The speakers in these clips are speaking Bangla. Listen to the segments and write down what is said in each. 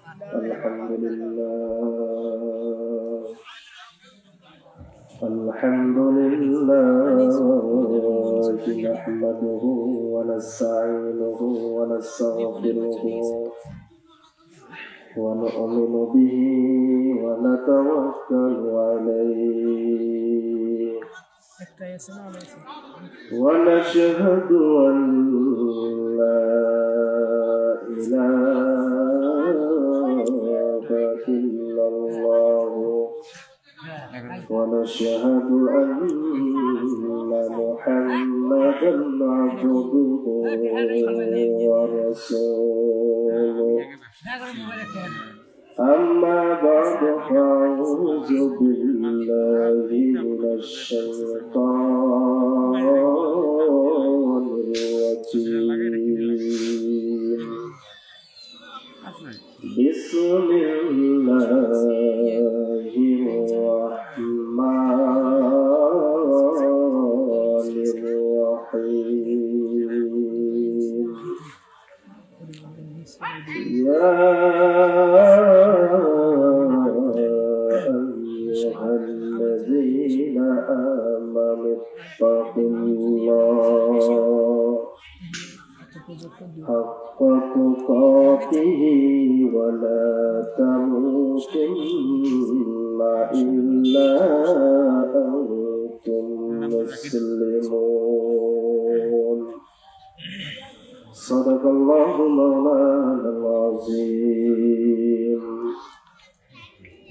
الحمد لله الحمد لله نحمده ونستعينه ونستغفره ونؤمن به ونتوكل عليه ونشهد أن لا إله إلا الله ونشهد أن محمدا عبده ورسوله أما بعد فأعوذ بالله من الشيطان الرجيم بسم الله الرحمن الرحيم يا أيها الذين آمنوا اتقوا الله حق تقاته ولا تموتن إلا أنتم مسلمون صدق الله مولانا العظيم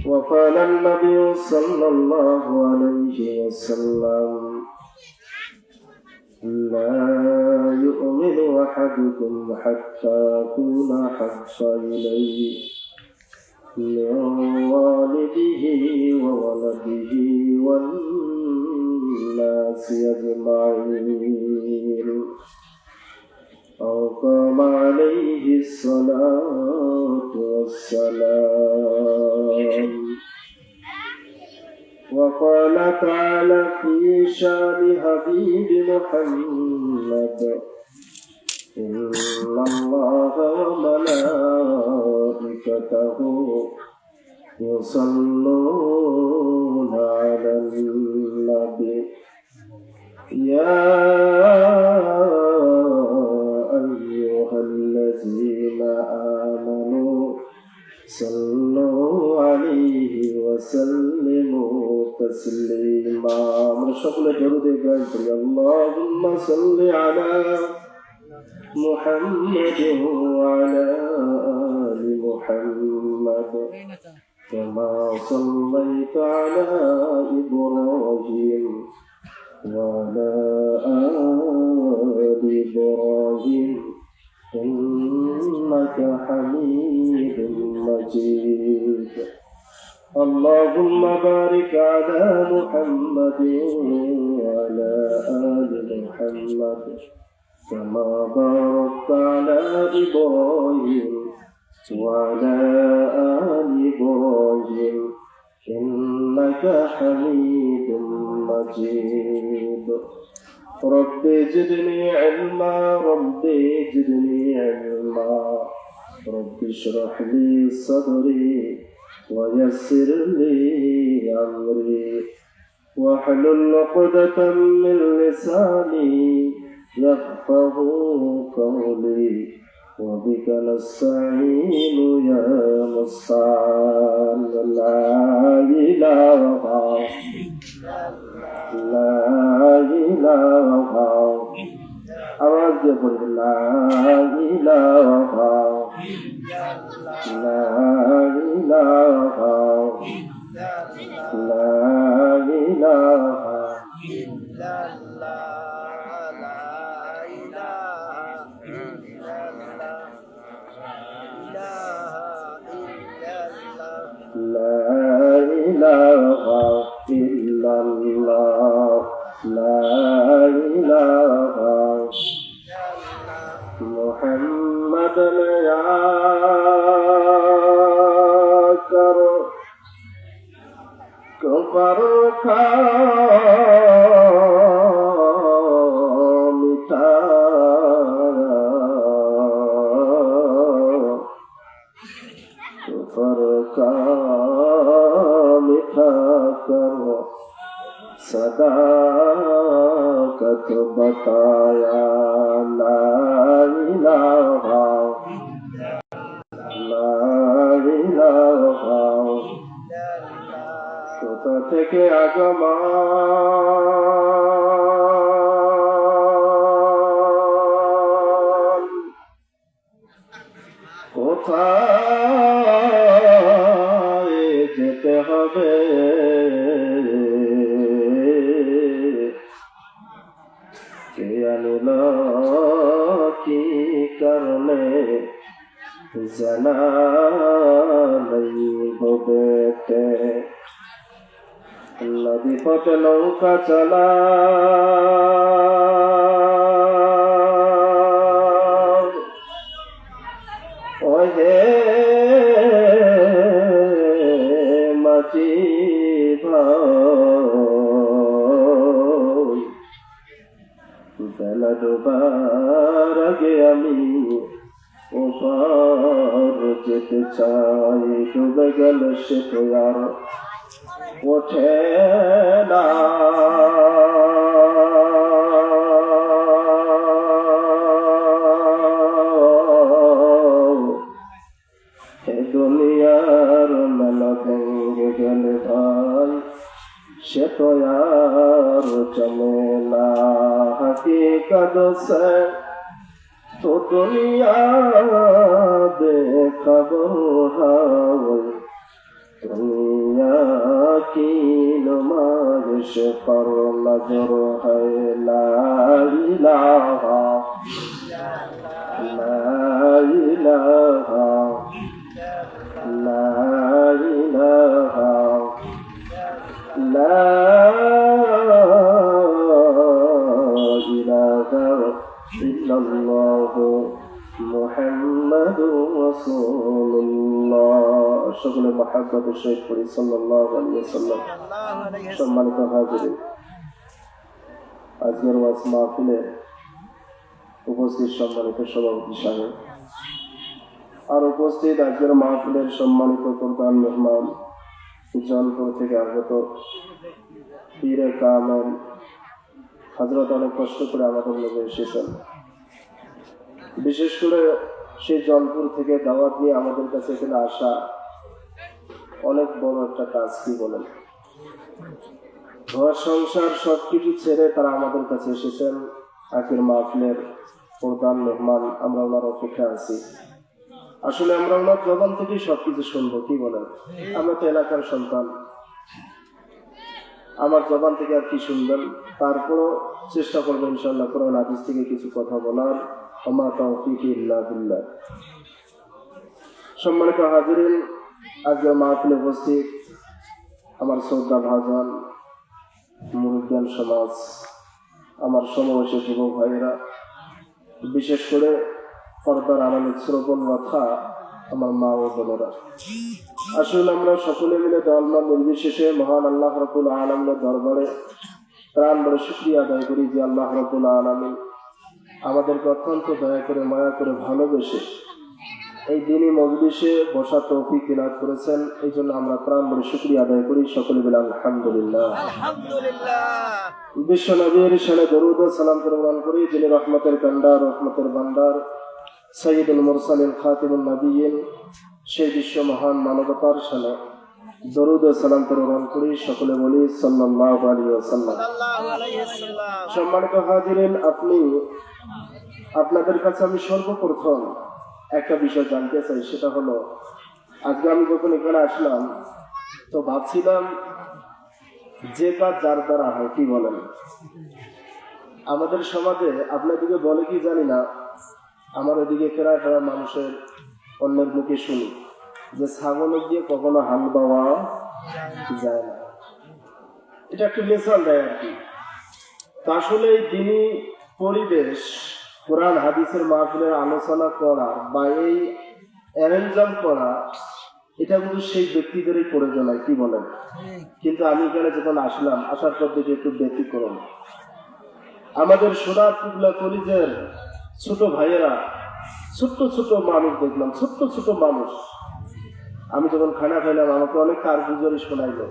وقال النبي صلى الله عليه وسلم لا يؤمن أحدكم حتى أكون أحب إليه من والده وولده والناس أجمعين أو قام عليه الصلاة والسلام وقال تعالى في شان حبيب محمد إن الله وملائكته يصلون على النبي يا أيها الذين آمنوا صلوا عليه وسلموا تسليما من شغل درود إبراهيم اللهم صل على محمد وعلى آل محمد كما صليت على إبراهيم وعلى آل إبراهيم إنك حميد مجيد اللهم بارك على محمد وعلى آل محمد كما باركت على إبراهيم وعلى آل إبراهيم إنك حميد مجيد رب زدني علما رب زدني علما رب اشرح لي صدري ويسر لي أمري واحلل عقدة من لساني يفقه قولي وبك نستعين يا مستعان لا إله لا إله आवाज दे बोल ला इलाहा ला इलाहा ला इलाहा لا إله إلا الله لا إله محمد يا कर कफर का मिटाया कुफर का मिठा करो सदाकत बताया ला इलाहा ला इलाहा কোথা থেকে আগমন কোথায় যেতে হবে কে আনিল কি কারণে জানা নাই ভবেতে নদী পথে নৌকা চলা ওহে মাঝি ভাই বেলা ডোবার আগে আমি ওপার যেতে চাই ডুবে গেলে সে তো আর ওঠে না হে দুনিয়ার মেলা ভেঙে গেলে ভাই সে তো আর চলে না হাকিকত সে তো দুনিয়া বেখবর হয় दुनिया की नुमाइश पर नजर है ला इलाहा ला इलाहा ला इलाहा ला इलाहा इल्लल्लाह মুহাম্মাদুর রাসূলুল্লাহ সকলে মহব্বতের সহিত পড়ি সাল্লাল্লাহু আলাইহি ওয়াসাল্লাম। সম্মানিত হাজিরিন, আজকের ওয়াজ মাহফিলে উপস্থিত সম্মানিত সভাপতি সাহেব আর উপস্থিত আজকের মাহফিলের সম্মানিত প্রধান মেহমান জনপুর থেকে আগত পীরে কামেল হযরত অনেক কষ্ট করে আমাদের মধ্যে এসেছেন। বিশেষ করে সেই জনপুর থেকে দাওয়াত নিয়ে আমাদের কাছে এখানে আসা অনেক বড় একটা কাজ, কি বলেন। ঘর সংসার সবকিছু ছেড়ে তারা আমাদের কাছে এসেছেন। আজকের মাহফিলের প্রধান মেহমান, আমরা ওনার অপেক্ষা আছি। আসলে আমরা ওনার জবান থেকেই সবকিছু শুনবো, কি বলেন। আমরা তো এলাকার সন্তান, আমার জবান থেকে আর কি শুনবেন। তারপরও চেষ্টা করবো ইনশাআল্লাহ কোরআন হাদিস থেকে কিছু কথা বলার। ওমা তাওফীকি ইল্লা বিল্লাহ। সম্মানিত হাজিরিন, আজকের মাহফিলে উপস্থিত আমার শ্রদ্ধা ভাজন মুরব্বিয়ান সমাজ, আমার সমবয়সী যুবক ভাইয়েরা, বিশেষ করে পর্দার আড়ালে শ্রবণ কথা আমার মা ও বোনেরা, আসলে আমরা সকলে মিলে দলমত নির্বিশেষে মহান আল্লাহ রাব্বুল আলামিনের দরবারে প্রাণ ভরে শুকরিয়া আদায় করি যে আল্লাহ রাব্বুল আলামিন আমাদেরকে অত্যন্ত দয়া করে মায়া করে ভালোবেসে এই দিনই মজলিসে বসা তৌফিক ইনাত করেছেন। এই জন্য আমরা প্রাণ ভরে শুকরিয়া আদায় করি। সকলে মিলে আলহামদুলিল্লাহ। বিশ্ব নবীর শানে দরুদ ও সালাম প্রদান করি, যিনি রহমতের কান্ডার, রহমতের ভান্ডার, সাইয়্যিদুল মুরসালিন, খাতিমুন নবিয়্যিন, সেই বিশ্ব মহান মানবতার শানে দরুদ ও সালাম প্রদান করি। সকলে বলি সাল্লাল্লাহু আলাইহি ওয়াসাল্লাম। সম্মানিত হাজিরিন, আপনাদের কাছে আমি সর্বপ্রথম একটা বিষয় জানতে চাই, সেটা হলো আজকে আমি যখন এখানে আসলাম তো ভাবছিলাম যে কাজ যার দ্বারা হয়, কি বলেন। আমাদের সমাজে আপনাদেরকে বলে কি জানি না, আমার ওদিকে ফেরা ফেরা মানুষের অন্যের মুখে শুনি যে ছাগলের দিয়ে কখনো হাল বাওয়া যায় না। এটা একটু মিসাল দেয় আর কি। আসলে এই দিনই পরিবেশ, কোরআন হাদিসের মাহফিলের আলোচনা করা বা এই অ্যারেঞ্জম করা, এটা কিন্তু সেই ব্যক্তিদেরই প্রয়োজন হয়, কি বলেন। কিন্তু আমি এখানে যখন আসলাম, আসার পর থেকে একটু ব্যতিক্রম। আমাদের সোনারপুরলা কলিজের ছোট ভাইয়েরা, ছোট্ট ছোট মানুষ দেখলাম, ছোট্ট ছোট মানুষ আমি যখন খানা খাইলাম আমাকে অনেক কারগুজারি শোনাইলো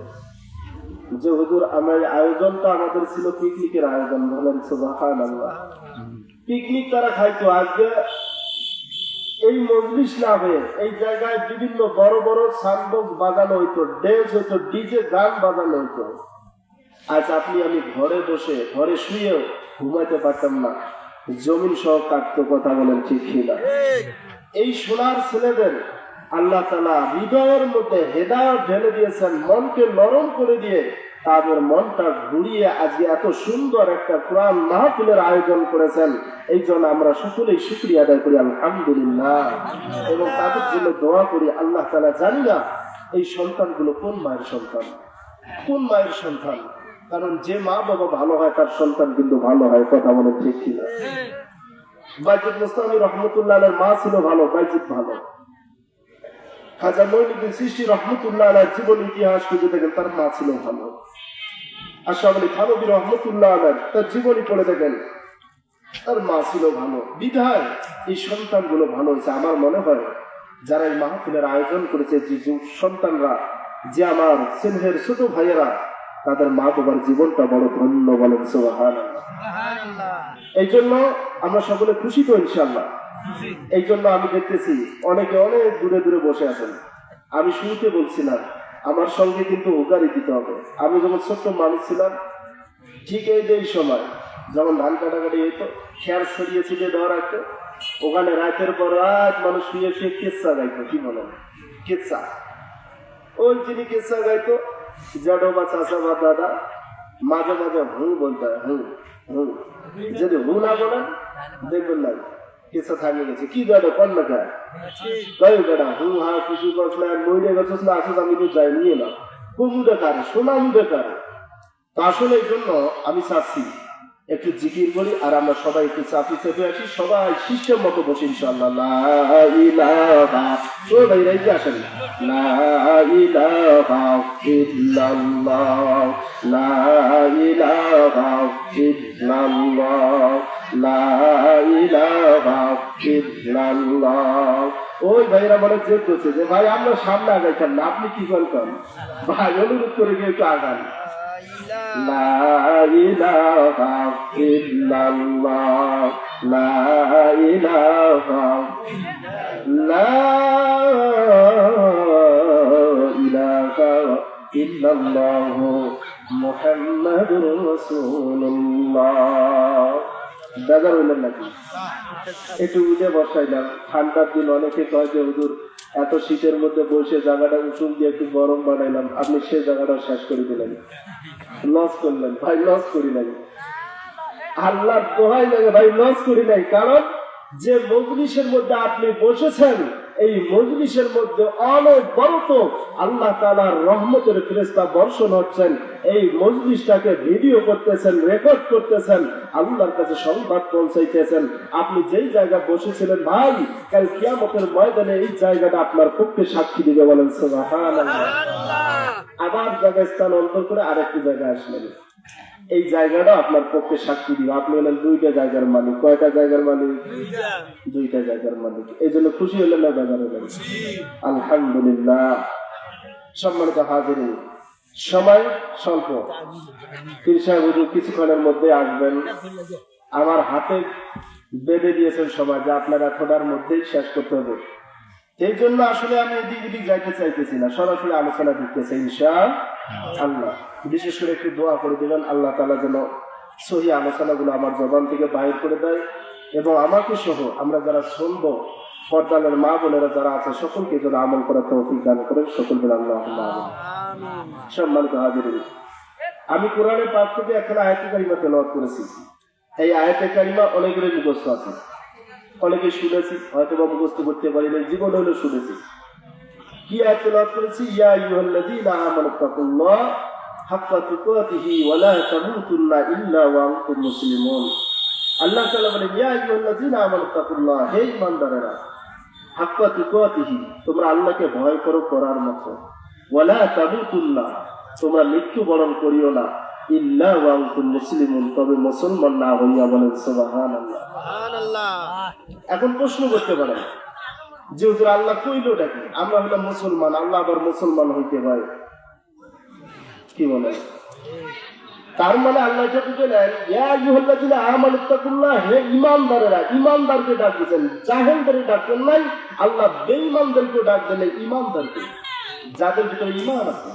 যে হুজুর আমার আয়োজনটা আমাদের ছিল পিকনিকের আয়োজন। বলেন সুবহানাল্লাহ। পিকনিক তারা খাইতো, আজকে এই মজলিস না হয়ে এই জায়গায় বিভিন্ন বড় বড় সাউন্ড বাজানো হইতো, ড্যান্স হইতো, ডিজে গান বাজানো হইতো। আজ আপনি আমি ঘরে বসে ঘরে শুয়েও ঘুমাইতে পারতাম না, জমিন সহ কাটতো। কথা বলেন ঠিক কিনা? এই সোনার ছেলেদের আল্লাহ তাআলা হৃদয়ের মধ্যে হেদায়েত ঢেলে দিয়েছেন, মনকে নরম করে দিয়ে তাদের মনটা ঘুরিয়ে আজকে এত সুন্দর একটা কোরআন মাহফিলের আয়োজন করেছেন। এই জন্য আমরা সকলেই শুকরিয়া আদায় করি আলহামদুলিল্লাহ, এবং তাদের জন্য দোয়া করি। আল্লাহ তাআলা জানি না এই সন্তানগুলো কোন মায়ের সন্তান, কোন মায়ের সন্তান, কারণ যে মা বাবা ভালো হয় তার সন্তান কিন্তু ভালো হয়। কথা বলেন ঠিক কিনা? বাইজিদ মুস্তামি রহমতুল্লাহ আলাইহির মা ছিল ভালো, বাইজিদ ভালো। খাজা মঈনুদ্দিন চিশতি রহমতুল্লাহ আলাইহির জীবন ইতিহাস খুঁজে দেখেন, তার মা ছিল ভালো। আশরাফ আলী থানভী রহমতুল্লাহ আলাইহি তার জীবনী পড়ে দেখেন, তার মা ছিল ভালো। বিধায় এই সন্তানগুলো ভালো হয়েছে। আমার মনে হয় যারা এই মাহফিলের আয়োজন করেছে, যে সন্তানরা, যে আমার স্নেহের ছোট ভাইয়েরা, তাদের মা বাবার জীবনটা বড় ধন্য। বলেন সুবহানাল্লাহ। এই জন্য আমরা সকলে খুশি তো ইনশাআল্লাহ। এই জন্য আমি দেখতেছি অনেকে অনেক দূরে দূরে বসে আছেন। আমি শুরুতে বলছিলাম আমার সঙ্গে কিন্তু হুঁকারি দিতে হবে। আমি যখন ছোট্ট মানুষ ছিলাম, ঠিক এই সময় যখন ধান কাটাকাটি হইতো, খেয়ার ছড়িয়ে ছিটিয়ে দেওয়া রাখতো, ওখানে রাতের পর রাত মানুষ শুয়ে শুয়ে কেচ্ছা গাইতো। কি বলেন? কেচ্ছা। ওই যিনি কেচ্ছা গাইতো, জাডো বা চাচা বা দাদা, মাঝে মাঝে হু বলতে হয়, হু হু। যদি হু না বলেন দেখবেন না কেচ্ছা থামিয়ে গেছে। কি দাদা কন্যা খায় তাই বেটা হু হা কিছু করছিল, মইরে গেছিস না, আসলে আমি তো যাই নিয়ে না, কুমুদে কারে সোনা মুদে কারে। তো আসলে এই জন্য আমি চাচ্ছি একটু জিকির করি, আর আমরা সবাই একটু চাপি চেপে আসি, সবাই সিস্টেম মতো বসে ইনশাআল্লাহ। লা ইলাহা, ও ভাই রাইতে আসেন, লা ইলাহা ইল্লাল্লাহ, লা ইলাহা ইল্লাল্লাহ, লা ইলাহা ইল্লাল্লাহ। ওই ভাইরা বলে যে করছে যে ভাই আমরা সামনে আগাইতাম না, আপনি কি করতেন ভাই? অনুরোধ করে গিয়ে একটু আগান। লা ইলাহা ইল্লাল্লাহ, লা ইলাহা, লা ইলাহা ইল্লাল্লাহ মুহাম্মাদুর রাসূলুল্লাহ। দাদা বললেন নাকি একটু উঠে বসাইলাম। ঠান্ডার দিন অনেকে কয় যে হুজুর এত শীতের মধ্যে বসে জায়গাটা উঁচু দিয়ে একটু গরম বানাইলাম, আপনি সে জায়গাটা শেষ করে দিলেন, লস করলেন। ভাই লস করি নাই, আল্লাহর দোহাই লাগে ভাই, লস করি নাই। কারণ যে মজলিসের মধ্যে আপনি বসেছেন, এই মজলিসের মধ্যে অনবরত আল্লাহ তাআলার রহমতের ফেরেশতা বর্ষণ হচ্ছেন। এই মজলিসটাকে ভিডিও করতেছেন, রেকর্ড করতেছেন, আল্লাহর কাছে সংবাদ পৌঁছাইতেছেন। আপনি যেই জায়গায় বসেছিলেন ভাই, কাল কিয়ামতের ময়দানে এই জায়গাটা আপনার পক্ষে সাক্ষী দিবে। বলেন সুবহানাল্লাহ। আবার জায়গা স্থানান্তর করে আরেকটি জায়গায় আসলেন, এই জায়গাটা আপনার পক্ষে সাক্ষী দিবে। আপনি হলেন দুইটা জায়গার মালিক। কয়টা জায়গার মালিক? দুইটা জায়গার মালিক। এই জন্য খুশি হলেন না বাজার হলেন? আলহামদুলিল্লাহ। সম্মানিত হাজিরিন, সময় স্বল্প, পীর সাহেব হুজুর কিছুক্ষণের মধ্যে আসবেন। আমার হাতে বেঁধে দিয়েছেন সময় যে আপনার এতটার মধ্যেই শেষ করতে হবে। এই জন্য আসলে আমি এদিক এদিক যাইতে চাইতেছি না, সরাসরি আলোচনা দিতেছে ইনশাআল্লাহ। বিশেষ করে একটু দোয়া করে দিবেন, আল্লাহ তাআলা যেন সহি আলোচনাগুলো আমার জবান থেকে বাইর করে দেয়, এবং আমাকে সহ আমরা যারা শুনবো, পর্দালের মা বোনেরা যারা আছে, সকলকে যেন আমল করার তৌফিক দান করেন। সকল বলে আল্লাহুম্মা আমিন। সম্মানিত হাজিরিন, আমি কোরআনের পাঠ থেকে একটা আয়াতে কারিমা তেলাওয়াত করেছি। এই আয়াতে কারিমা অনেকের মুখস্থ আছে, অনেকে শুনেছি, হয়তো বা মুখস্থ করতে পারি না, জীবন হলো শুনেছি। কি আয়াত তেলাওয়াত করেছি? ইয়া আইয়ুহাল্লাযীনা আমানুত্তাকুল্লাহ হাক্কা তুকাতিহি ওয়া লা তামুতুন্না ইল্লা ওয়া আনতুম মুসলিমুন। আল্লাহ তাআলা বলেন, ইয়া আইয়ুহাল্লাযীনা আমানুত্তাকুল্লাহ, হে ঈমানদারেরা, হাক্কা তুকাতিহি, তোমরা আল্লাহকে ভয় করো করার মতো, ওয়া লা তামুতুন্না, তোমরা মৃত্যুবরণ করিও না, ইল্লা ওয়া আনতুম মুসলিমুন, তবে মুসলমান না হইয়া। বলেন সুবহানাল্লাহ। সুবহানাল্লাহ। এখন প্রশ্ন করতে পারেন যে হুজুর আল্লাহ কইলোটা কি? আমরা হলাম মুসলমান, আল্লাহ আবার মুসলমান হইতে পারে, কি বলে? তার মানে আল্লাহ হে ইমানদারেরা, ইমানদারকে ডাক দিচ্ছেন, জাহেলদের ডাকছেন নাই। আল্লাহ বেঈমানদেরকে ডাক দিলেন ইমানদারকে, যাদের ভিতরে ইমান আছে।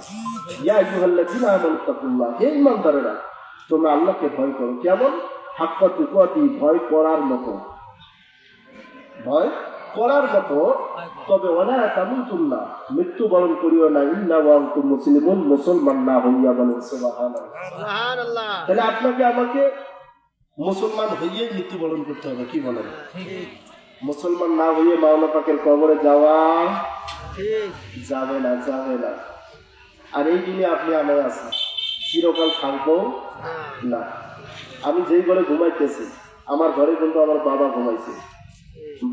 হে ইমানদারেরা, তোমরা আল্লাহকে ভয় করো। কেমন? হাক্কা তুকাতি, ভয় করার মতো, ভয় করার মতো। তবে ওলা তামুতুন্না, মৃত্যুবরণ করিও না ইল্লা ওয়া আনতুম মুসলিমুন, মুসলমান না হইয়া। বলেন সুবহানাল্লাহ। তাহলে আপনাকে আমাকে মুসলমান হইয়াই মৃত্যুবরণ করতে হবে, কি বলেন? মুসলমান না হইয়ে মাওলানা পাকের কবরে যাওয়া যাবে না, যাবে না। আর এই দিনে আপনি আমার আছেন, চিরকাল থাকবো না। আমি যেই ঘরে ঘুমাইতেছি, আমার ঘরে কিন্তু আমার বাবা ঘুমাইছে,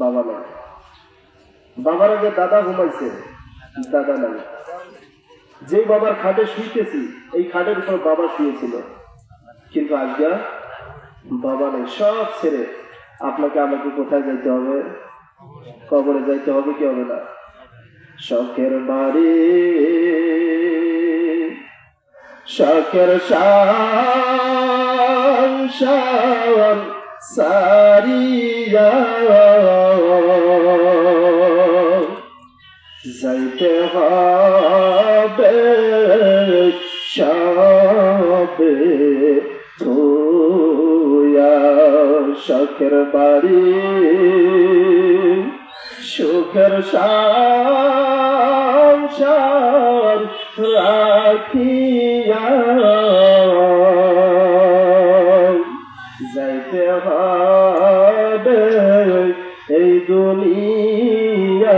বাবা নাই। বাবার আগে দাদা ঘুমাইছে, দাদা নাই। যেই বাবার খাটে শুইতেছি, এই খাটের উপর বাবা শুয়েছিল, কিন্তু আজকে বাবা নেই। সব ছেড়ে আপনাকে আমাকে কোথায় যাইতে হবে? কবরে যাইতে হবে, কি হবে না? শখের বাড়ি, শখের সংসার সারিয়া যাইতে হবে সবে থুয়া। শখের বাড়ি, সুখের সংসার রাখিয়া যাইতে হবে এই দুনিয়ায়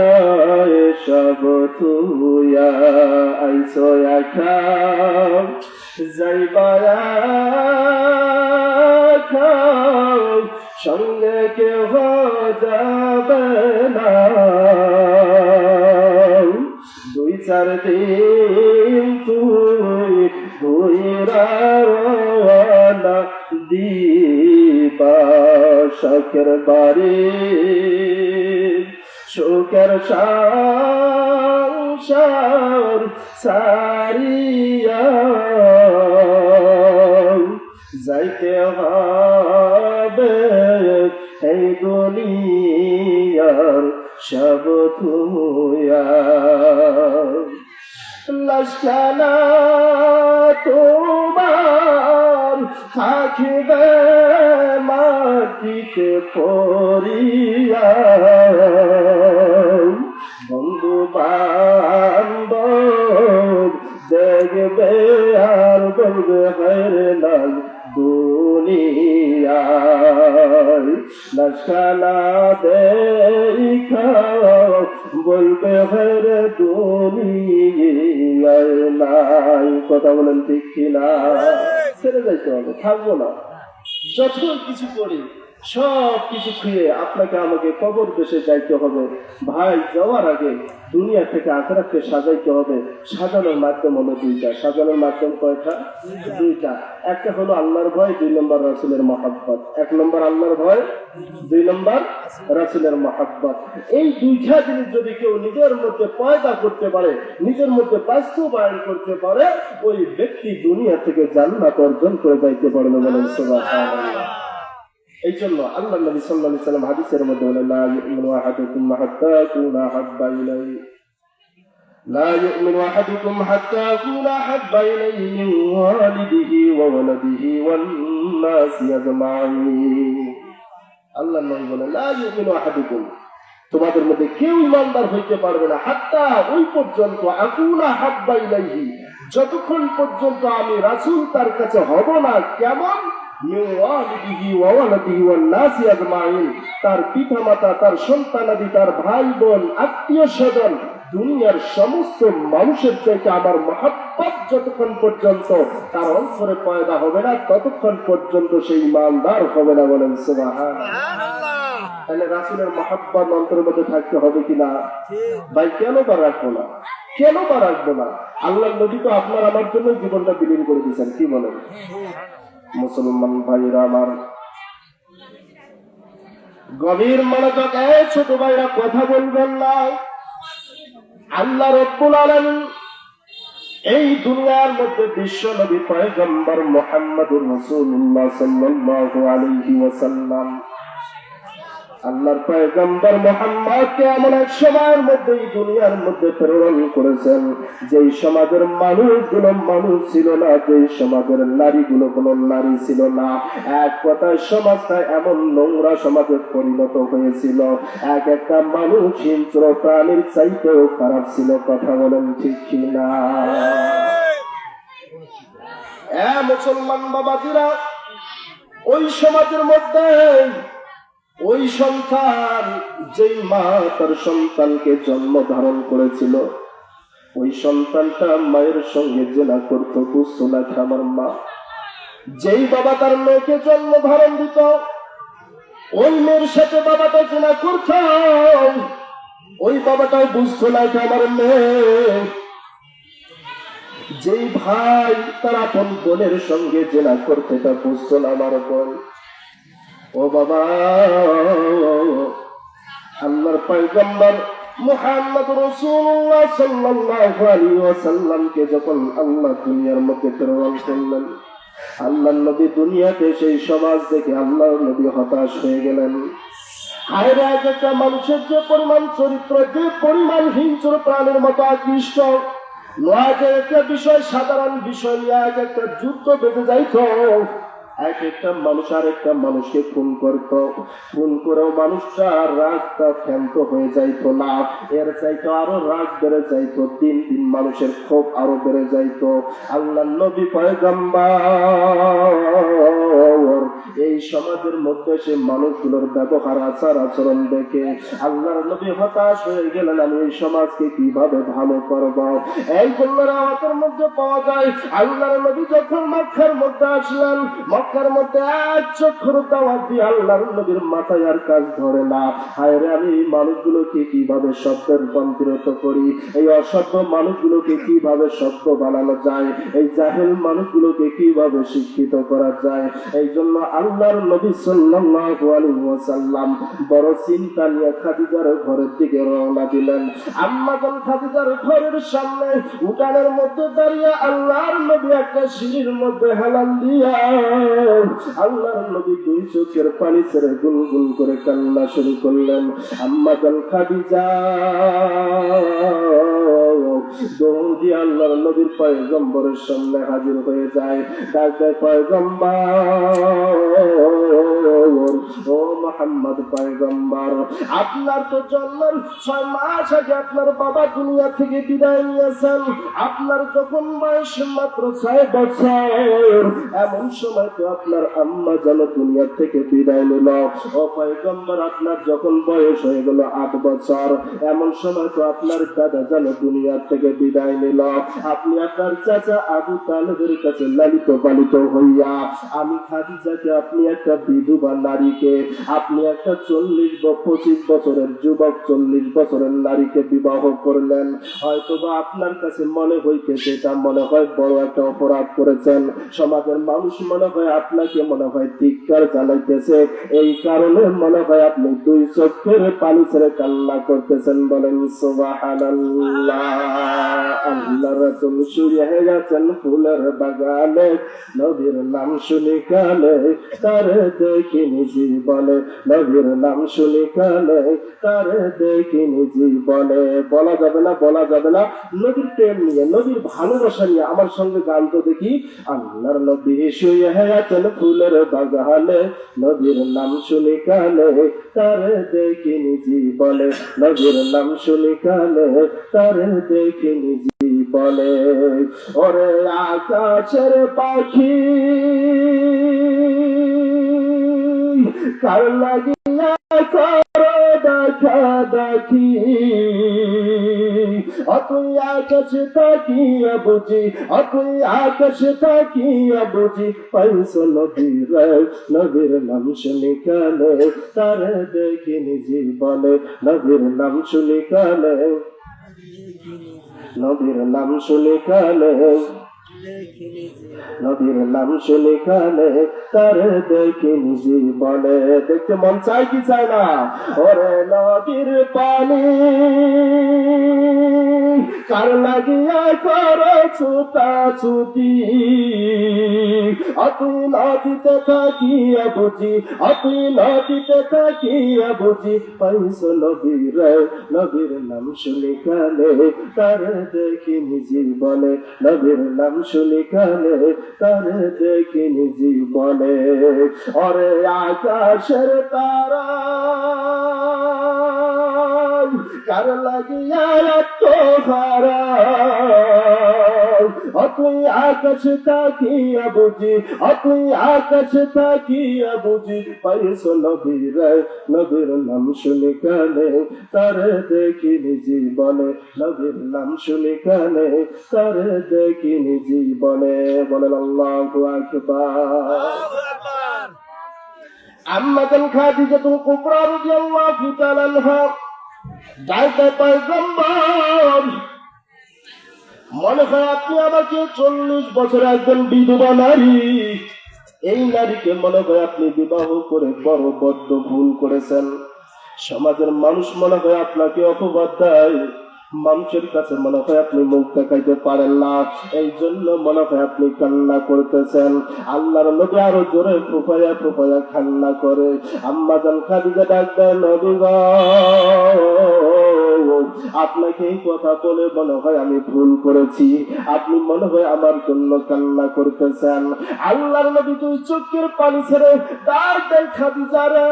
সব থুয়া। আইসো একা যাইবা একা, সঙ্গে কেহ যাবে না। 2-4 দিন তুই ঘুরা রওনা দিবা। শখের বাড়ি, সুখের সংসার সারিয়া যাইতে হবে এই দুনিয়ার সব থুয়া। লাশখানা তোমার থাকিবে মাটিতে পড়িয়া। বন্ধু বান্ধব দেখবে আর বলবে হায়রে নাই দুনিয়ায়। লাশখানা দেখা বলবে হায়রে দুনিয়ায় নাই। কথা বলেন ঠিক কিনা? ছেড়ে যাইতে হবে, থাকবো না। যত কিছু করি সব কিছু খেয়ে আপনাকে আমাকে কবর দেশে যাইতে হবে। ভাই, যাওয়ার আগে দুনিয়া থেকে আখিরাতকে সাজাইতে হবে। সাজানোর মাধ্যম হলো 2টা। সাজানোর মাধ্যম কয়টা? 2টা। একটা হলো আল্লাহর ভয়, 2 নম্বর রাসূলের মহব্বত। 1 নম্বর আল্লাহর ভয়, 2 নম্বর রাসূলের মহব্বত। এই 2টা জিনিস যদি কেউ নিজের মধ্যে পয়দা করতে পারে, নিজের মধ্যে বাস্তবায়ন করতে পারে, ওই ব্যক্তি দুনিয়া থেকে জান্নাত অর্জন করে যাইতে পারবে। বলেন সুবহানাল্লাহ। এই জন্য আল্লাহ নবী সাল্লাল্লাহু আলাইহি ওয়াসাল্লাম হাদিসের মধ্যে বলেন, লা ইউমিনু আহাদুকুম হাত্তা কুনা হাব্বা ইলাইহি, লা ইউমিনু আহাদুকুম হাত্তা কুনা হাব্বা ইলাইহি মিন ওয়ালিদিহি ওয়া ওয়ালাদিহি ওয়ান নাসি আজমাইন। আল্লাহ নবী বলেন, লা ইউমিনু আহাদুকুম, তোমাদের মধ্যে কেউ ইমানদার হইতে পারবে না হাত্তা, ওই পর্যন্ত, আকুনা হাব্বা ইলাইহি, যতক্ষণ পর্যন্ত আমি রাসূল তার কাছে হব না। কেমন? তার পিতা মাতা, তার সন্তানাদি, তার ভাই বোন, আত্মীয় স্বজন, দুনিয়ার সমস্ত মানুষের চাইতে আমার মহব্বত যতক্ষণ পর্যন্ত তার অন্তরে পয়দা হবে না, ততক্ষণ পর্যন্ত সেই ইমানদার হবে না। বলেন সুবহানাল্লাহ। তাহলে রাসূলের মহব্বত অন্তরের মধ্যে থাকতে হবে কিনা? ভাই, কেন বা রাখবো না? কেন বা রাখবো না? আল্লাহ নবী তো আপনার আমার জন্য জীবনটা বিলীন করে দিয়েছেন, কি বলেন? মুসলমান ভাইরা আমার, গভীর মনোযোগ, ছোট ভাইরা কথা বলবেন না। আল্লাহ রাব্বুল আলামিন এই দুনিয়ার মধ্যে বিশ্ব নবী পয়গম্বর মুহাম্মদুর রাসূলুল্লাহ সাল্লাল্লাহু আলাইহি ওয়াসাল্লাম, আল্লাহর পয়গম্বর মুহাম্মদকে এমন এক সময়ের মধ্যে এই দুনিয়ার মধ্যে প্রেরণ করেছেন যেই সমাজের মানুষগুলো মানুষ ছিল না, যেই সমাজের নারীগুলো কোনো নারী ছিল না। এক কথায় সমাজটা এমন নোংরা সমাজে পরিণত হয়েছিল, এক একটা মানুষ হিংস্র প্রাণীর চাইতেও খারাপ ছিল। কথা বলেন ঠিক কিনা? মুসলমান বাবাজিরা, ওই সমাজের মধ্যে ওই সন্তান, যেই মা তার সন্তানকে জন্ম ধারণ করেছিল, ওই সন্তানটা মায়ের সঙ্গে জেনা করত, বুঝতো না আমার মা। যেই বাবা তার মেয়েকে জন্ম ধারণ দিত, ওই মেয়ের সাথে বাবাটা জেনা করত, ওই বাবাটাও বুঝতো না আমার মেয়ে। যেই ভাই তার আপন বোনের সঙ্গে জেনা করতে, তা বুঝতো না আমার বোন। ও বাবা, আল্লাহর পয়গম্বর মুহাম্মদ রাসূলুল্লাহ সাল্লাল্লাহু আলাইহি ওয়াসাল্লামকে যখন আল্লাহ দুনিয়ার মধ্যে প্রেরণ করলেন, আল্লাহর নবী দুনিয়াতে সেই সমাজ দেখে আল্লাহর নবী হতাশ হয়ে গেলেন। হায়রে, একটা মানুষের যে পরিমাণ চরিত্র, যে পরিমাণ হিংস্র প্রাণের মতো আকৃষ্ট, নয় একটা বিষয়, সাধারণ বিষয় নিয়ে এক একটা যুদ্ধ বেঁধে যাইত। এক একটা মানুষ আর একটা মানুষকে খুন করত, খুন করেও মানুষটা রাগটা ক্ষান্ত হয়ে যাইত না, এর চাইতো আরো রাগ বেড়ে যাইত, দিন দিন মানুষের ক্ষোভ আরো বেড়ে যাইত। আল্লাহর নবী পয়গম্বর এই সমাজের মধ্যে সে মানুষগুলোর ব্যবহার, আচার আচরণ দেখে আল্লাহর নবী হতাশ হয়ে গেলেন, আমি এই সমাজকে কিভাবে ভালো করব। এই জন্য আমাদের মধ্যে পাওয়া যায়, আল্লাহর নবী যখন মক্কার মধ্যে আসলেন, মক্কার মধ্যে এক চক্ষুর দাওয়াত দিয়ে আল্লাহর নবীর মাথায় আর কাজ ধরে না। হায়রে, আমি এই মানুষগুলোকে কিভাবে শব্দের রূপান্তরিত করি, এই অসভ্য মানুষগুলোকে কিভাবে সভ্য বানানো যায়, এই জাহেল মানুষগুলোকে কিভাবে শিক্ষিত করা যায়। এই জন্য আল্লাহর নবী সাল্লাল্লাহু আলাইহি ওয়াসাল্লাম বড় চিন্তা নিয়ে খাদিজার ঘরের দিকে রওনা দিলেন। আম্মা জান খাদিজার ঘরের সামনে উঠানের মধ্যে দাঁড়িয়ে আল্লাহর নবী একটা সিঁড়ির মধ্যে হেলান দিয়া আল্লাহর নবী দুই চোখের পানি ছেড়ে গুনগুন করে কান্না শুরু করলেন। আম্মা জান খাদিজা দৌড়ি আল্লাহর নবীর পয়গম্বরের সামনে হাজির হয়ে যায়। ডাকতে, পয়গম্বর, ও মুহাম্মদ পয়গম্বর, আপনার তো জন্মের 6 মাস আগে আপনার বাবা দুনিয়া থেকে বিদায় নিয়েছেন। আপনার যখন বয়স মাত্র 6 বছর, এমন সময় তো আপনার আম্মা যেন দুনিয়া থেকে বিদায় নিল। ও পয়গম্বর, আপনার যখন বয়স হয়ে গেল 8 বছর, এমন সময় তো আপনার দাদা যেন দুনিয়া থেকে বিদায় নিল। আপনি আপনার চাচা আবু তালেবের কাছে লালিত পালিত হইয়া, আমি খাদিজাকে, আপনি একটা বিধবা নারীকে, আপনি একটা 25 বছরের যুবক, 40 বছরের নারীকে বিবাহ করলেন। হয়তোবা আপনার কাছে মনে হইতেছে এটা মনে হয় বড় একটা অপরাধ করেছেন। সমাজের মানুষ মনে হয় আপনাকে মনে হয় ধিক্কার জানাইতেছে, এই কারণে মনে হয় আপনি দুই চোখের পানি ছেড়ে কান্না করতেছেন। বলেন সুবহানাল্লাহ। আল্লাহ রাসূল শুয়ে গেছেন ফুলের বাগানে, নবীর নাম শুনি কানে, তারে দেখিনি জীবনে, নবীর নাম শুনি কানে, তারে দেখিনি জীবনে। বলা যাবে না, বলা যাবে না। নবীর প্রেম নিয়ে, নবীর ভালোবাসা নিয়ে আমার সঙ্গে গান তো দেখি। আল্লাহর নবী শুয়ে গেছেন ফুলের বাগানে, নবীর নাম শুনি কানে, তারে দেখিনি জীবনে, নবীর নাম শুনি কানে, তারে দেখিনি জীবনে। ওরে আকাশের পাখি কার লাগিয়া করো দেখা দেখি, অতুই আকাশে তাকিয়া বুঝি, অতুই আকাশে তাকিয়া বুঝি, পাইছ নবীর, নবীর নাম শুনি কানে, তারে দেখিনি জীবনে, নবীর নাম শুনি কানে, নবীর নাম শুনি কানে, নবীর নাম শুনি কানে তার দেখিনি জীবনে। দেখতে মন চাই কি চায় না? ওরে নবীর পানি কার লাগিয়া করো ছুটা ছুটি, তুই নদীতে থাকিয়া বুঝি, তুই নদীতে থাকিয়া বুঝি পাইছ নবীর, নবীর নাম শুনি কানে তার দেখিনি জীবনে, নবীর নাম শুনি কানে তার দেখিনি জীবনে। ওরে আকাশের তারা কার লাগিয়া এত হারা, তুই আকাশ তাকিয়া বুঝি, তুই আকাশ তাকিয়া বুঝি পাইছ নবীর, নবীর নাম শুনি কানে তার দেখিনি জীবনে, নবীর নাম শুনি কানে তার দেখিনি জীবনে। বলেন আল্লাহু আকবার। আম্মা খাদিজাতুল কুবরা রাদিয়াল্লাহু তাআলা আনহা যাইতে পয়গম্বর, মনে হয় আপনি আমাকে 40 বছর একজন বিধবা নারী, এই নারীকে মনে হয় আপনি বিবাহ করে বড় বড্ড ভুল করেছেন। সমাজের মানুষ মনে হয় আপনাকে অপবাদ দেয়, মানুষের কাছে মনে হয় আপনি মুখ দেখাইতে পারেন না, এই জন্য মনে হয় আপনি কান্না করতেছেন। আল্লাহর নবী আরো জোরে ফুফায়া ফুফায়া কান্না করে। আম্মা জান খাদিজা ডাক দেয়, নবী গো, আপনাকে এই কথা বলে মনে হয় আমি ভুল করেছি, আপনি মনে হয় আমার জন্য কান্না করতেছেন। আল্লাহর নবী দুই চোখের পানি ছেড়ে ডাক দেয়, খাদিজা রে,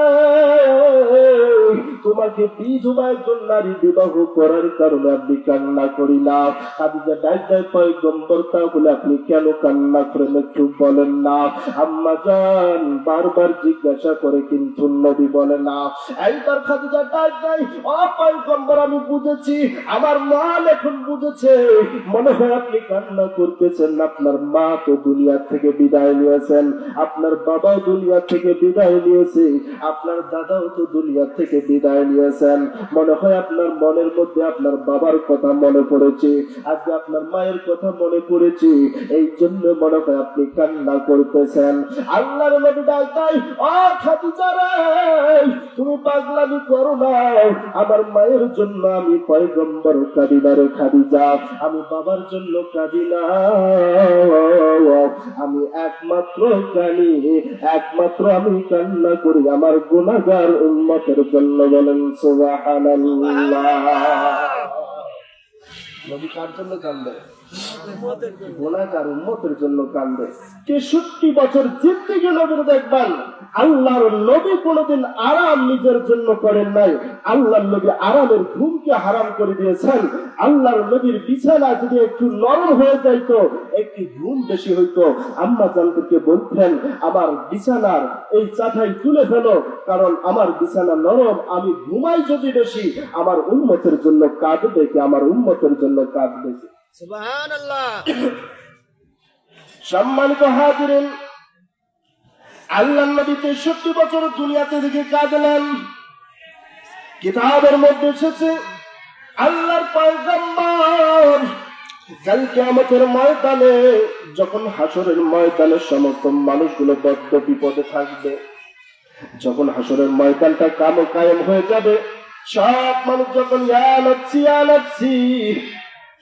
তোমাকে বিধবা একজন নারী বিবাহ করার কারণে আপনি কান্না করি না। খাদিজা ডাক দেয়, পয়গম্বর তাহলে আপনি কেন কান্না করেন একটু বলেন না। আম্মা জান বারবার জিজ্ঞাসা করে কিন্তু নবী বলে না। এইবার খাদিজা ডাক দেয়, ও পয়গম্বর আমি বুঝেছি, আমার মা এখন বুঝেছে, মনে হয় আপনি কান্না করতেছেন, আপনার মা তো দুনিয়া থেকে বিদায় নিয়েছেন, আপনার বাবাও দুনিয়া থেকে বিদায় নিয়েছে, আপনার দাদাও তো দুনিয়া থেকে বিদায় নিয়েছেন, মনে হয় আপনার মনের মধ্যে আপনার বাবার কথা মনে পড়েছে, আজকে আপনার মায়ের কথা মনে পড়েছে, এই জন্য মনে হয় আপনি কান্না করতেছেন। আল্লাহর নবী ডাক দেয়, ও খাদিজা রে, তুমি পাগলামি করো না, আমার মায়ের জন্য আমি পয়গম্বর কাঁদি না রে খাদিজা, আমি বাবার জন্য কাঁদি না, আমি একমাত্র কাঁদি, একমাত্র আমি কান্না করি আমার গুনাহগার উম্মতের জন্য। বলেন সুবহানাল্লাহ। নবী কার জন্য কান্দে? গুনাহগার উম্মতের জন্য কান্দে। 63 বছর জিন্দেগি নবীর দেখবেন, আল্লাহর নবী কোনদিন আরাম নিজের জন্য করেন নাই। আল্লাহর নবী আরামের ঘুমকে হারাম করে দিয়েছেন। আল্লাহর নবীর বিছানা যদি একটু নরম হয়ে যাইতো, একটু ঘুম বেশি হইতো, আম্মা জানকে বলতেন আমার বিছানার এই চাটাই তুলে ফেলো, কারণ আমার বিছানা নরম, আমি ঘুমাই যদি বেশি আমার উম্মতের জন্য কাঁদবে কি, আমার উম্মতের জন্য কাঁদবে কি। সুবহানাল্লাহ। সম্মানিত হাজিরিন, আল্লাহর নবী 63 বছর দুনিয়াতে থেকে কাঁদলেন। কিতাবের মধ্যে এসেছে আল্লাহর পয়গম্বর কাল কিয়ামতের ময়দানে, যখন হাসরের ময়দানে সমস্ত মানুষগুলো বদ্ধ বিপদে থাকবে, যখন হাসরের ময়দানটা কায়েম হয়ে যাবে, সব মানুষ যখন ইয়া নাফসি ইয়া নাফসি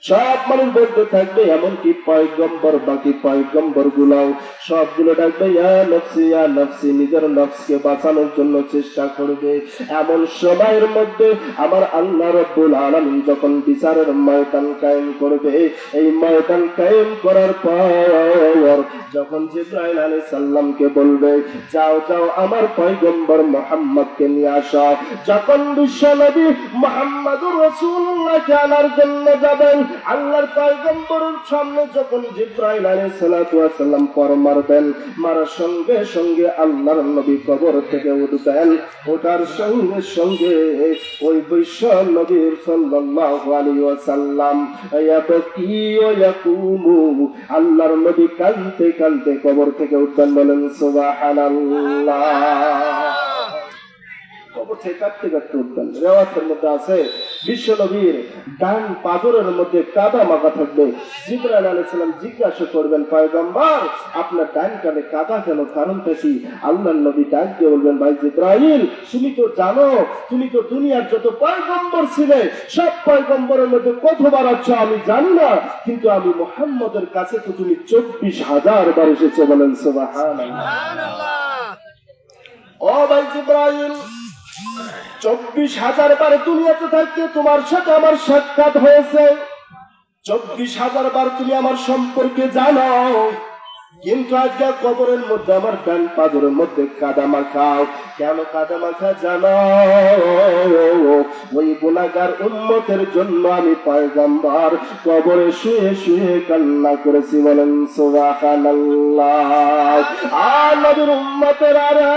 সব মানুষ বলতে থাকবে, এমনকি পয়গম্বর বাকি পয়গম্বর গুলাও সবগুলো ডাকবে ইয়া নফসি ইয়া নফসি, নিজের নফসকে বাঁচানোর জন্য চেষ্টা করবে। এমন সময়ের মধ্যে আমার আল্লাহ রাব্বুল আলামিন যখন বিচারের ময়দান কায়েম করবে, এই ময়দান কায়েম করার পর যখন জিবরাইল আলাইহিস সালামকে বলবে যাও যাও আমার পয়গম্বর মুহাম্মদকে নিয়ে আসো, যখন বিশ্ব নবী মুহাম্মদুর রাসূলুল্লাহ আনার জন্য যাবেন, আল্লাহর পয়গম্বরের সামনে যখন জিবরাইল আলাইহিস সালাতু ওয়াস সালাম পর মারবেন, মারার সঙ্গে সঙ্গে আল্লাহর নবী কবর থেকে উঠবেন, ওঠার সঙ্গে সঙ্গে ওই বিশ্ব নবী সাল্লাল্লাহু আলাইহি ওয়াসাল্লাম ইয়াবকি ওয়া ইয়াকুমু, আল্লাহর নবী কাঁদতে কাঁদতে কবর থেকে উঠবেন। বলেন সুবহানাল্লাহ। কবর থেকে কাটতে কাটতে উঠবেন। রেওয়াতের মধ্যে আছে বিশ্ব নবীর ডান পাঁজরের মধ্যে কাদা মাখা থাকবে। জিবরাইল আলাইহিস সালাম জিজ্ঞাসা করবেন, পয়গম্বর আপনার ডান কানে কাদা কেন, কারণটা কি? আল্লাহর নবী ডাক দিয়ে বলবেন, ভাই জিবরাইল তুমি তো জানো, তুমি তো দুনিয়ার যত পয়গম্বর ছিলে সব পয়গম্বরের মধ্যে কতবার আছো আমি জানি না, কিন্তু আমি মুহাম্মদের কাছে তো তুমি 24,000 বার এসেছো। বলেন সুবহানাল্লাহ। ও ভাই জিবরাইল, 24,000 বার দুনিয়াতে থাকতে তোমার সাথে আমার সাক্ষাৎ হয়েছে, 24,000 বার তুমি আমার সম্পর্কে জানো, কিন্তু আজকে কবরের মধ্যে আমার ডান পাঁজরের মধ্যে কাদা মাখাও। কেন কাদা মাখা জানো? ওই গুনাহগার উম্মতের জন্য আমি পয়গম্বর কবরে শুয়ে শুয়ে কান্না করেছি। বলেন সুবহানাল্লাহ। আর নবীর উম্মতেরা রে,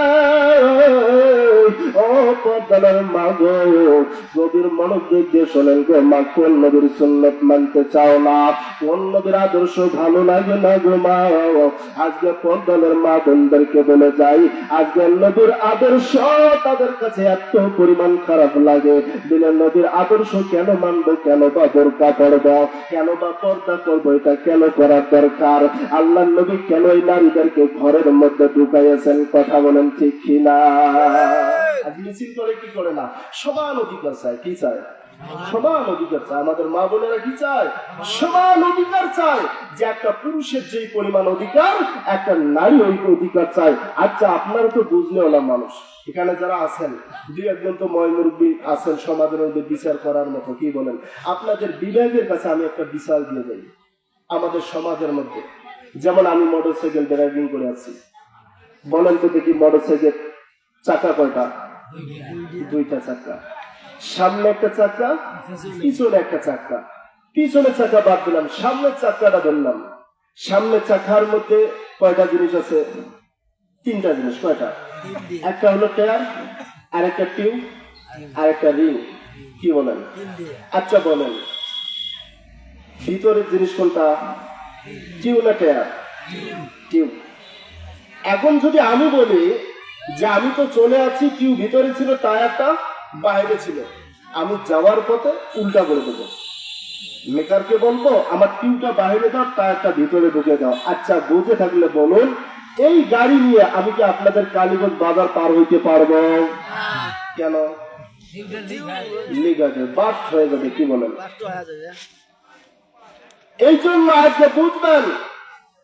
ও পর্দার মা গো, নবীর মনোযোগ দিয়ে শোনেন গো মা, কোন নবীর সুন্নাত মানতে চাও না, কোন নবীর আদর্শ ভালো লাগে না গো মা? আজকে পর্দার মা বোনদেরকে বলে যাই, আজকে নবীর আদর্শ তাদের কাছে এত পরিমাণ খারাপ লাগে। দিলে নবীর আদর্শ কেন মানবো, কেন বা বোরকা পরবো, কেন বা পর্দা করবো, এটা কেন করার দরকার? আল্লাহ নবী কেন এই নারীদেরকে ঘরের মধ্যে ঢুকাইয়েছেন? কথা বলেন ঠিক কিনা? আজ মিছিল করে কি করে না, সমান অধিকার চায়। কি চায়? সমান অধিকার চায়। আমাদের মা বোনেরা কি চায়? সমান অধিকার চায়। যে একটা পুরুষের যে পরিমাণ অধিকার একটা নারী ওই অধিকার চায়। আচ্ছা আপনারা তো বুঝলে হলাম মানুষ, এখানে যারা আছেন দুই একজন তো ময়মুরব্বী আছেন সমাজের মধ্যে বিচার করার মতো। কি বলেন? আপনাদের বিবেকের কাছে আমি একটা বিচার দিয়ে যাই। আমাদের সমাজের মধ্যে যেমন আমি মোটরসাইকেল ড্রাইভিং করে আছি, বলেন তো দেখি মোটরসাইকেল চাকা কয়টা? 2টা চাকা, সামনে একটা চাকা, পিছনে একটা চাকা। পিছনে চাকা বাদ দিলাম, সামনের চাকাটা ধরলাম। সামনের চাকার মধ্যে কয়টা জিনিস আছে? 3টা জিনিস। কয়টা? একটা হলো টায়ার, আর একটা টিউব, আর একটা রিং। কি বলেন? আচ্ছা বলেন ভিতরের জিনিস কোনটা? টিউব না টায়ার? টিউব। এখন যদি আমি বলি যে আমি তো চলে আছি, টিউব ভিতরে ছিল, টায়ারটা বাইরে ছিল, আমি যাওয়ার পথে উল্টা করে দেবো। মেকারকে বলবো আমার টিউবটা বাইরে দাও, টায়ারটা ভিতরে ঢুকে দাও। আচ্ছা বুঝে থাকলে বলুন, এই গাড়ি নিয়ে আমি কি আপনাদের কালীগঞ্জ বাজার পার হইতে পারবো? কেন? লিক আছে, বাস্ট হয়ে যাবে। কি বলেন? এই জন্য আজকে বুঝবেন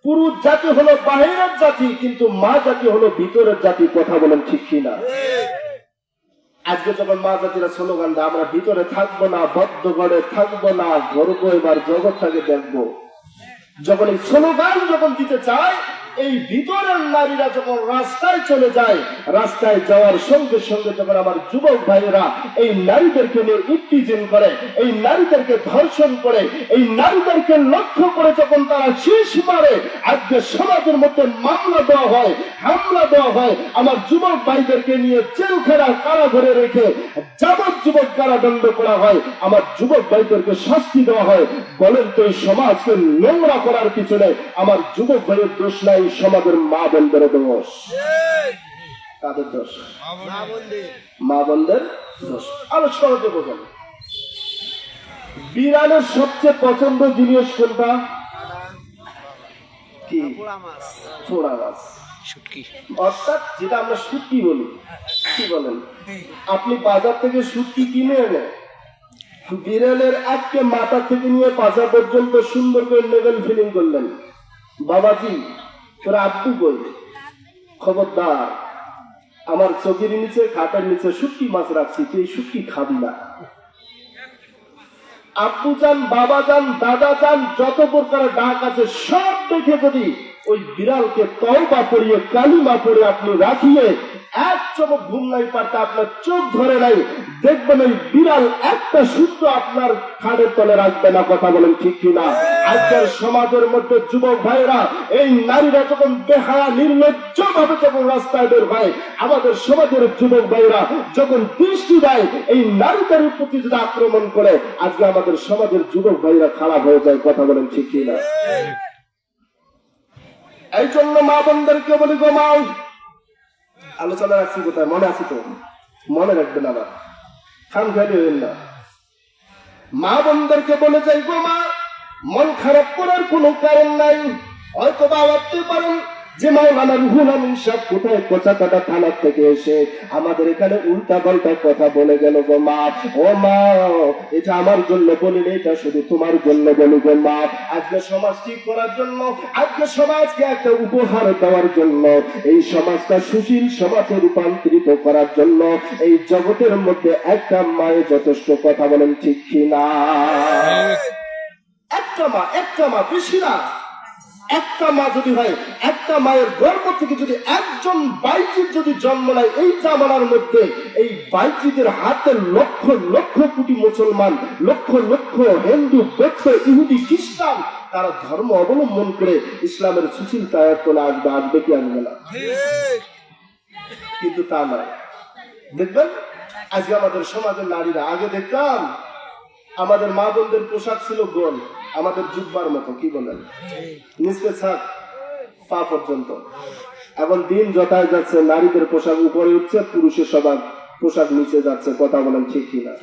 পুরুষ জাতি হলো বাহিরের জাতি, কিন্তু মা জাতি হলো ভিতরের জাতি। কথা বলেন ঠিক কিনা? আজকে যখন মা জাতিরা স্লোগান দেয় আমরা ভিতরে থাকবো না, বদ্ধ ঘরে থাকবো না, গর্ব এবার জগৎটাকে দেখবো, যখন এই স্লোগান যখন দিতে চায়, এই ভিতরের নারীরা যখন রাস্তায় চলে যায়, রাস্তায় যাওয়ার সঙ্গে সঙ্গে যখন আমার যুবক ভাইয়েরা এই নারীদেরকে নিয়ে ইফতিজিং করে, এই নারীদেরকে ধর্ষণ করে, এই নারীদেরকে লক্ষ্য করে যখন তারা শীষ মারে, আজকে সমাজের মধ্যে মামলা দেওয়া হয়, হামলা দেওয়া হয়, আমার যুবক ভাইদেরকে নিয়ে জেলখানা কারাগারে রেখে যাবজ্জীবন কারাদণ্ড করা হয়, আমার যুবক ভাইদেরকে শাস্তি দেওয়া হয়। বলেন তো এই সমাজকে নোংরা করার পিছনে আমার যুবক ভাইয়ের দোষ নাই, সমাজের মা বোনদের দোষ। কাদের দোষ? মা বোনদের দোষ। আরো সহজে বোঝেন, বিড়ালের সবচেয়ে পছন্দ জিনিস কোনটা? কি? পোড়া মাছ, অর্থাৎ যেটা আমরা শুটকি বলি। কি বলেন? আপনি বাজার থেকে শুটকি কিনে এনে বিড়ালের একটা মাথা থেকে নিয়ে পাছা পর্যন্ত সুন্দর করে লেভেল ফিলিং করলেন, বাবাজি তোর আব্বু কই? খবরদার, আমার চোখের নিচে খাটের নিচে শুটকি মাছ রাখছি, তুই এই শুটকি খাবি না। আব্বু যান, বাবা যান, দাদা যান, যত প্রকার ডাক আছে সব দেখে যদি ওই বিড়ালকে তওবা পড়িয়ে কালিমা পড়ে আপনি রাখিয়ে এক চমক ঘুম নাই পারতে আপনার চোখ ধরে নাই, দেখবেন ওই বিড়াল একটা সূত্র আপনার খাটের তলে রাখবে না। কথা বলেন ঠিক কিনা? আজকের সমাজের মধ্যে যুবক ভাইরা, এই নারীরা যখন বেহায়া নির্লজ্জ ভাবে যখন রাস্তায় বের হয়, আমাদের সমাজের যুবক ভাইরা যখন দৃষ্টি দেয় এই নারীদের প্রতি যদি আক্রমণ করে, আজকে আমাদের সমাজের যুবক ভাইরা খারাপ হয়ে যায়। কথা বলেন ঠিক কিনা? এই জন্য মা বোনদেরকে বলি গো মা, আলোচনা রাখছি কোথায় মনে আছে তো, মনে রাখবেন আবার, খাম খালি হইল না। মা বোনদেরকে বলে যাই গো মা, মন খারাপ করার কোনো কারণ নাই। হয়তো বা ভাবতে পারেন যে মাওলানা রুহুল আমিন সাহেব কোথায় কোচাকাটা থানা থেকে এসে আমাদের এখানে উল্টা পাল্টা কথা বলে গেল গো মা। ও মা, এটা আমার জন্য বলিনি, এটা শুধু তোমার জন্য বলি গো মা। আজকে সমাজ ঠিক করার জন্য, আজকে সমাজকে একটা উপহার দেওয়ার জন্য, এই সমাজটা সুশীল সমাজে রূপান্তরিত করার জন্য এই জগতের মধ্যে একটা মায়ের যথেষ্ট। কথা বলেন ঠিক কিনা? একটা মা, বেশি না। একটা মা যদি হয়, একটা মায়ের গর্ভ থেকে যদি একজন বাইজিদ যদি জন্ম নেয় এই জামানার মধ্যে, এই বাইজিদের হাতে লক্ষ লক্ষ কোটি মুসলমান, লক্ষ লক্ষ হিন্দু, বৌদ্ধ, ইহুদি, খ্রিস্টান তারা ধর্ম অবলম্বন করে ইসলামের সুশীলতা চলে আসবে। আসবে কি আসবে না? কিন্তু তা নয়। দেখবেন আজকে আমাদের সমাজের নারীরা, আগে দেখতাম আমাদের মা বোনদের পোশাক ছিল গোল, আমাদের জুব্বার মতো, কি বলেন, নিচে ছাক পা পর্যন্ত। এখন দিন যথায় যাচ্ছে নারীদের পোশাক উপরে উঠছে, পুরুষের সবার পোশাক নিচে যাচ্ছে। কথা বলেন ঠিক কিনা?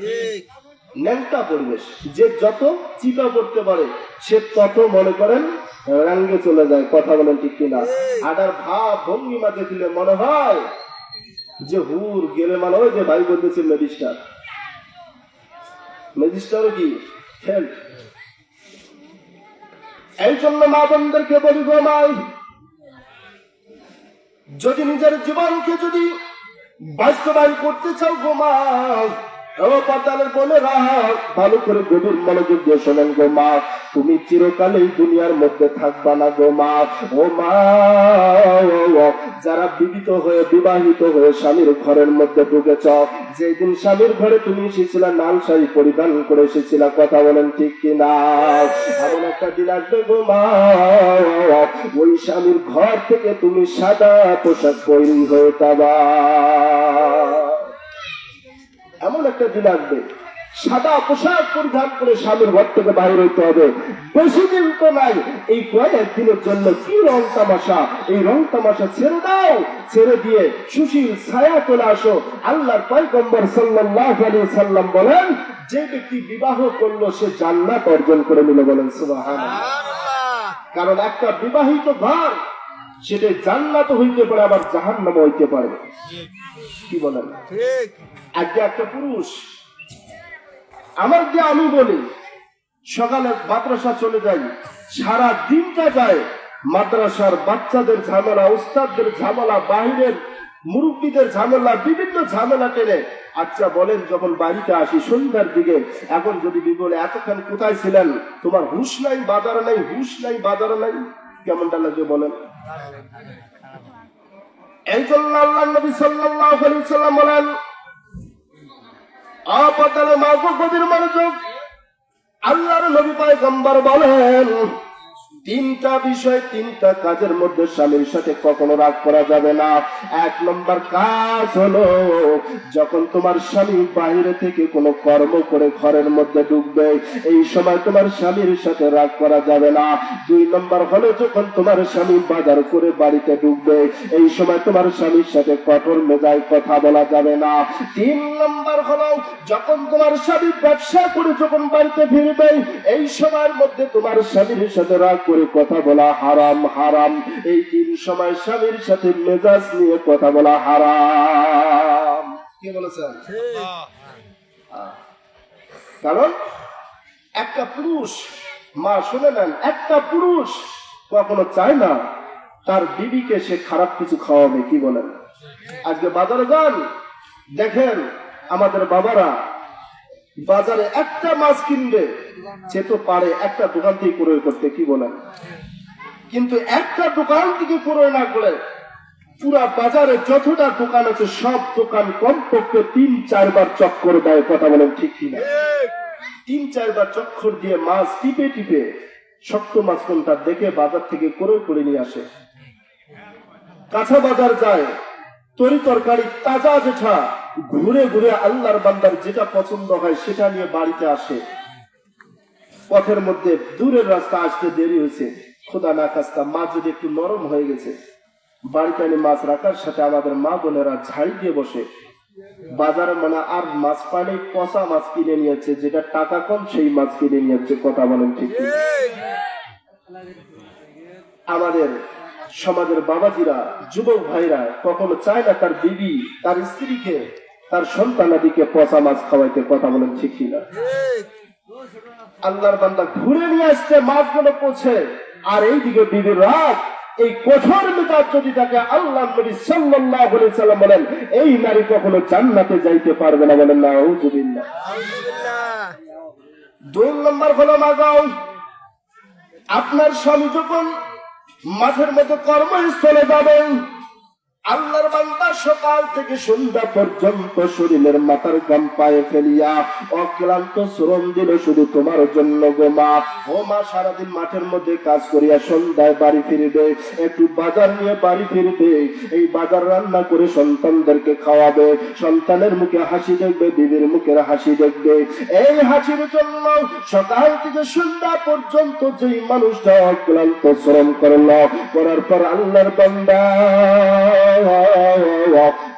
ন্যাংটা পরিবেশ। যে যত চিপা করতে পারে সে তত মনে করেন রাঙ্গে চলে যায়। কথা বলেন ঠিক কিনা? আটার ভাব ভঙ্গিমা দেখলে মনে হয় যে হুর গেলে, মানে ওই যে ভাই বলতেছে ম্যাজিস্টারও কি ফেল। এই জন্য মা বোনদেরকে বলি গো মা, যদি নিজের জীবনকে যদি বাস্তবায়ন করতে চাও গো মা, পাতালের বলে রাখ, ভালো করে গভীর মনোযোগ দিয়ে শোনেন গো মা, তুমি চিরকালেই দুনিয়ার মধ্যে থাকবা না গো মা। ও মা, যারা বিবাহিত হয়ে স্বামীর ঘরের মধ্যে ঢুকেছ, যেদিন স্বামীর ঘরে তুমি এসেছিল লাল শাড়ি পরিধান করে এসেছিল। কথা বলেন ঠিক কিনা? এমন একটা দিন আসবে গো মা, ওই স্বামীর ঘর থেকে তুমি সাদা পোশাক পরি হয়ে যাবা। এমন একটা দিন আসবে, সাদা পোশাক পরিধান করে স্বামীর ঘর থেকে বাইরে হইতে হবে। বেশি দিন তো নাই, এই কয়েক দিনের জন্য কি রং তামাশা, এই রং তামাশা ছেড়ে দাও, ছেড়ে দিয়ে সুশীল ছায়া চলে আসো। আল্লাহর পয়গম্বর সাল্লাল্লাহু আলাইহি সাল্লাম বলেন, যে ব্যক্তি বিবাহ করলো সে জান্নাত অর্জন করে নিল। বলেন সুবহানাল্লাহ। কারণ একটা বিবাহিত ঘর সেটা জান্নাত হইতে পারে, আবার জাহান্নাম হইতে পারে। কি বলেন? ঠিক। আজকে একটা পুরুষ আমার যে, আমি বলি সকালে মাদ্রাসা চলে যাই, সারা দিনটা যায় মাদ্রাসার বাচ্চাদের ঝামেলা, উস্তাদদের ঝামেলা, বাহিরের মুরব্বীদের ঝামেলা, বিভিন্ন ঝামেলা টেনে। আচ্ছা বলেন, যখন বাড়িতে আসি সন্ধ্যার দিকে, এখন যদি বলে এতক্ষণ কোথায় ছিলেন, তোমার হুশ নাই বাজারে নাই, হুশ নাই বাজারে নাই, কেমনটা লাগে বলেন? এই জন্য আল্লাহ নবী সাল্লাল্লাহু আলাইহি সাল্লাম বলেন, আপতালে মাগো গভীর মনোযোগ, আল্লাহর নবী পয়গম্বর বলেন, তিনটা বিষয়, তিনটা কাজের মধ্যে স্বামীর সাথে কখনো রাগ করা যাবে না। এক নম্বর কাজ হলো, যখন তোমার স্বামী বাইরে থেকে কোনো কর্ম করে ঘরের মধ্যে ঢুকবে, এই সময় তোমার স্বামীর সাথে রাগ করা যাবে না। দুই নম্বর হলো, যখন তোমার স্বামী বাজার করে বাড়িতে ঢুকবে, এই সময় তোমার স্বামীর সাথে কঠোর মেজায় কথা বলা যাবে না। তিন নম্বর হলো, যখন তোমার স্বামী ব্যবসা করে যখন বাড়িতে ফিরবে, এই সময়ের মধ্যে তোমার স্বামীর সাথে রাগ করে কথা বলা হারাম। হারাম। এই তিন সময় স্বামীর সাথে মেজাজ নিয়ে কথা বলা হারাম। কি বলেছেন? কারণ একটা পুরুষ, মা শুনে নেন, একটা পুরুষ কখনো চায় না তার বিবিকে সে খারাপ কিছু খাওয়াবে। কি বলেন? আজকে বাজারে যান, দেখেন আমাদের বাবারা বাজারে একটা মাছ কিনবে, সে তো পারে একটা দোকান থেকে ক্রয় করতে। কি বলেন? কিন্তু একটা দোকান থেকে ক্রয় না করে পুরা বাজারে যতটা দোকান আছে সব দোকান কমপক্ষে ৩-৪ বার চক্কর দেয়। কথা বলেন ঠিক কিনা? ৩-৪ বার চক্কর দিয়ে মাছ টিপে টিপে শক্ত মাছ কোনটা দেখে বাজার থেকে ক্রয় করে নিয়ে আসে। কাঁচা বাজার যায়, তরি তরকারি তাজা যেটা, ঘুরে ঘুরে আল্লাহর বান্দার যেটা পছন্দ হয় সেটা নিয়ে বাড়িতে আসে। পথের মধ্যে দূরের রাস্তা আসতে দেরি হয়েছে, খোদা না খাস্তা মাছ যদি একটু নরম হয়ে গেছে, বাড়িতে এনে মাছ রাখার সাথে আমাদের মা বোনেরা ঝাড়ি দিয়ে বসে, বাজারে মানে আর মাছ পানি পচা মাছ কিনে নিয়েছে, যেটা টাকা কম সেই মাছ কিনে নিয়েছে। কথা বলেন ঠিক কি? আমাদের সমাজের বাবাজিরা, যুবক ভাইরা কখনো চায় না তার বিবি, তার স্ত্রীকে, তার সন্তানাদিকে পচা মাছ খাওয়াইতে। কথা বলেন ঠিক কিনা? আল্লাহর বান্দা ঘুরে নিয়ে আসছে মাছগুলো পৌঁছে, আর এইদিকে বিবির রাগ। এই কঠোর মেজাজ যদি তাকে আল্লাহ নবী সাল্লাল্লাহু আলাইহি সাল্লাম বলেন, এই নারী কখনো জান্নাতে যাইতে পারবে না। বলেন নাউযুবিল্লাহ। 2 নম্বর হলো মাগাও। আপনার স্বামী যখন মাঠের মতো কর্মস্থলে যাবেন, আল্লাহর বান্দা সকাল থেকে সন্ধ্যা পর্যন্ত শরীরের মাথার গাম পায়ে ফেলিয়া অক্লান্ত শ্রম দিল শুধু তোমার জন্য গো মা। ও মা, সারাদিন মাঠের মধ্যে কাজ করিয়া সন্ধ্যায় বাড়ি ফিরবে, একটু বাজার নিয়ে বাড়ি ফিরবে, এই বাজার রান্না করে সন্তানদেরকে খাওয়াবে, সন্তানের মুখে হাসি দেখবে, বিবির মুখের হাসি দেখবে। এই হাসির জন্য সকাল থেকে সন্ধ্যা পর্যন্ত যেই মানুষটা অক্লান্ত শ্রম করল, করার পর আল্লাহর বান্দা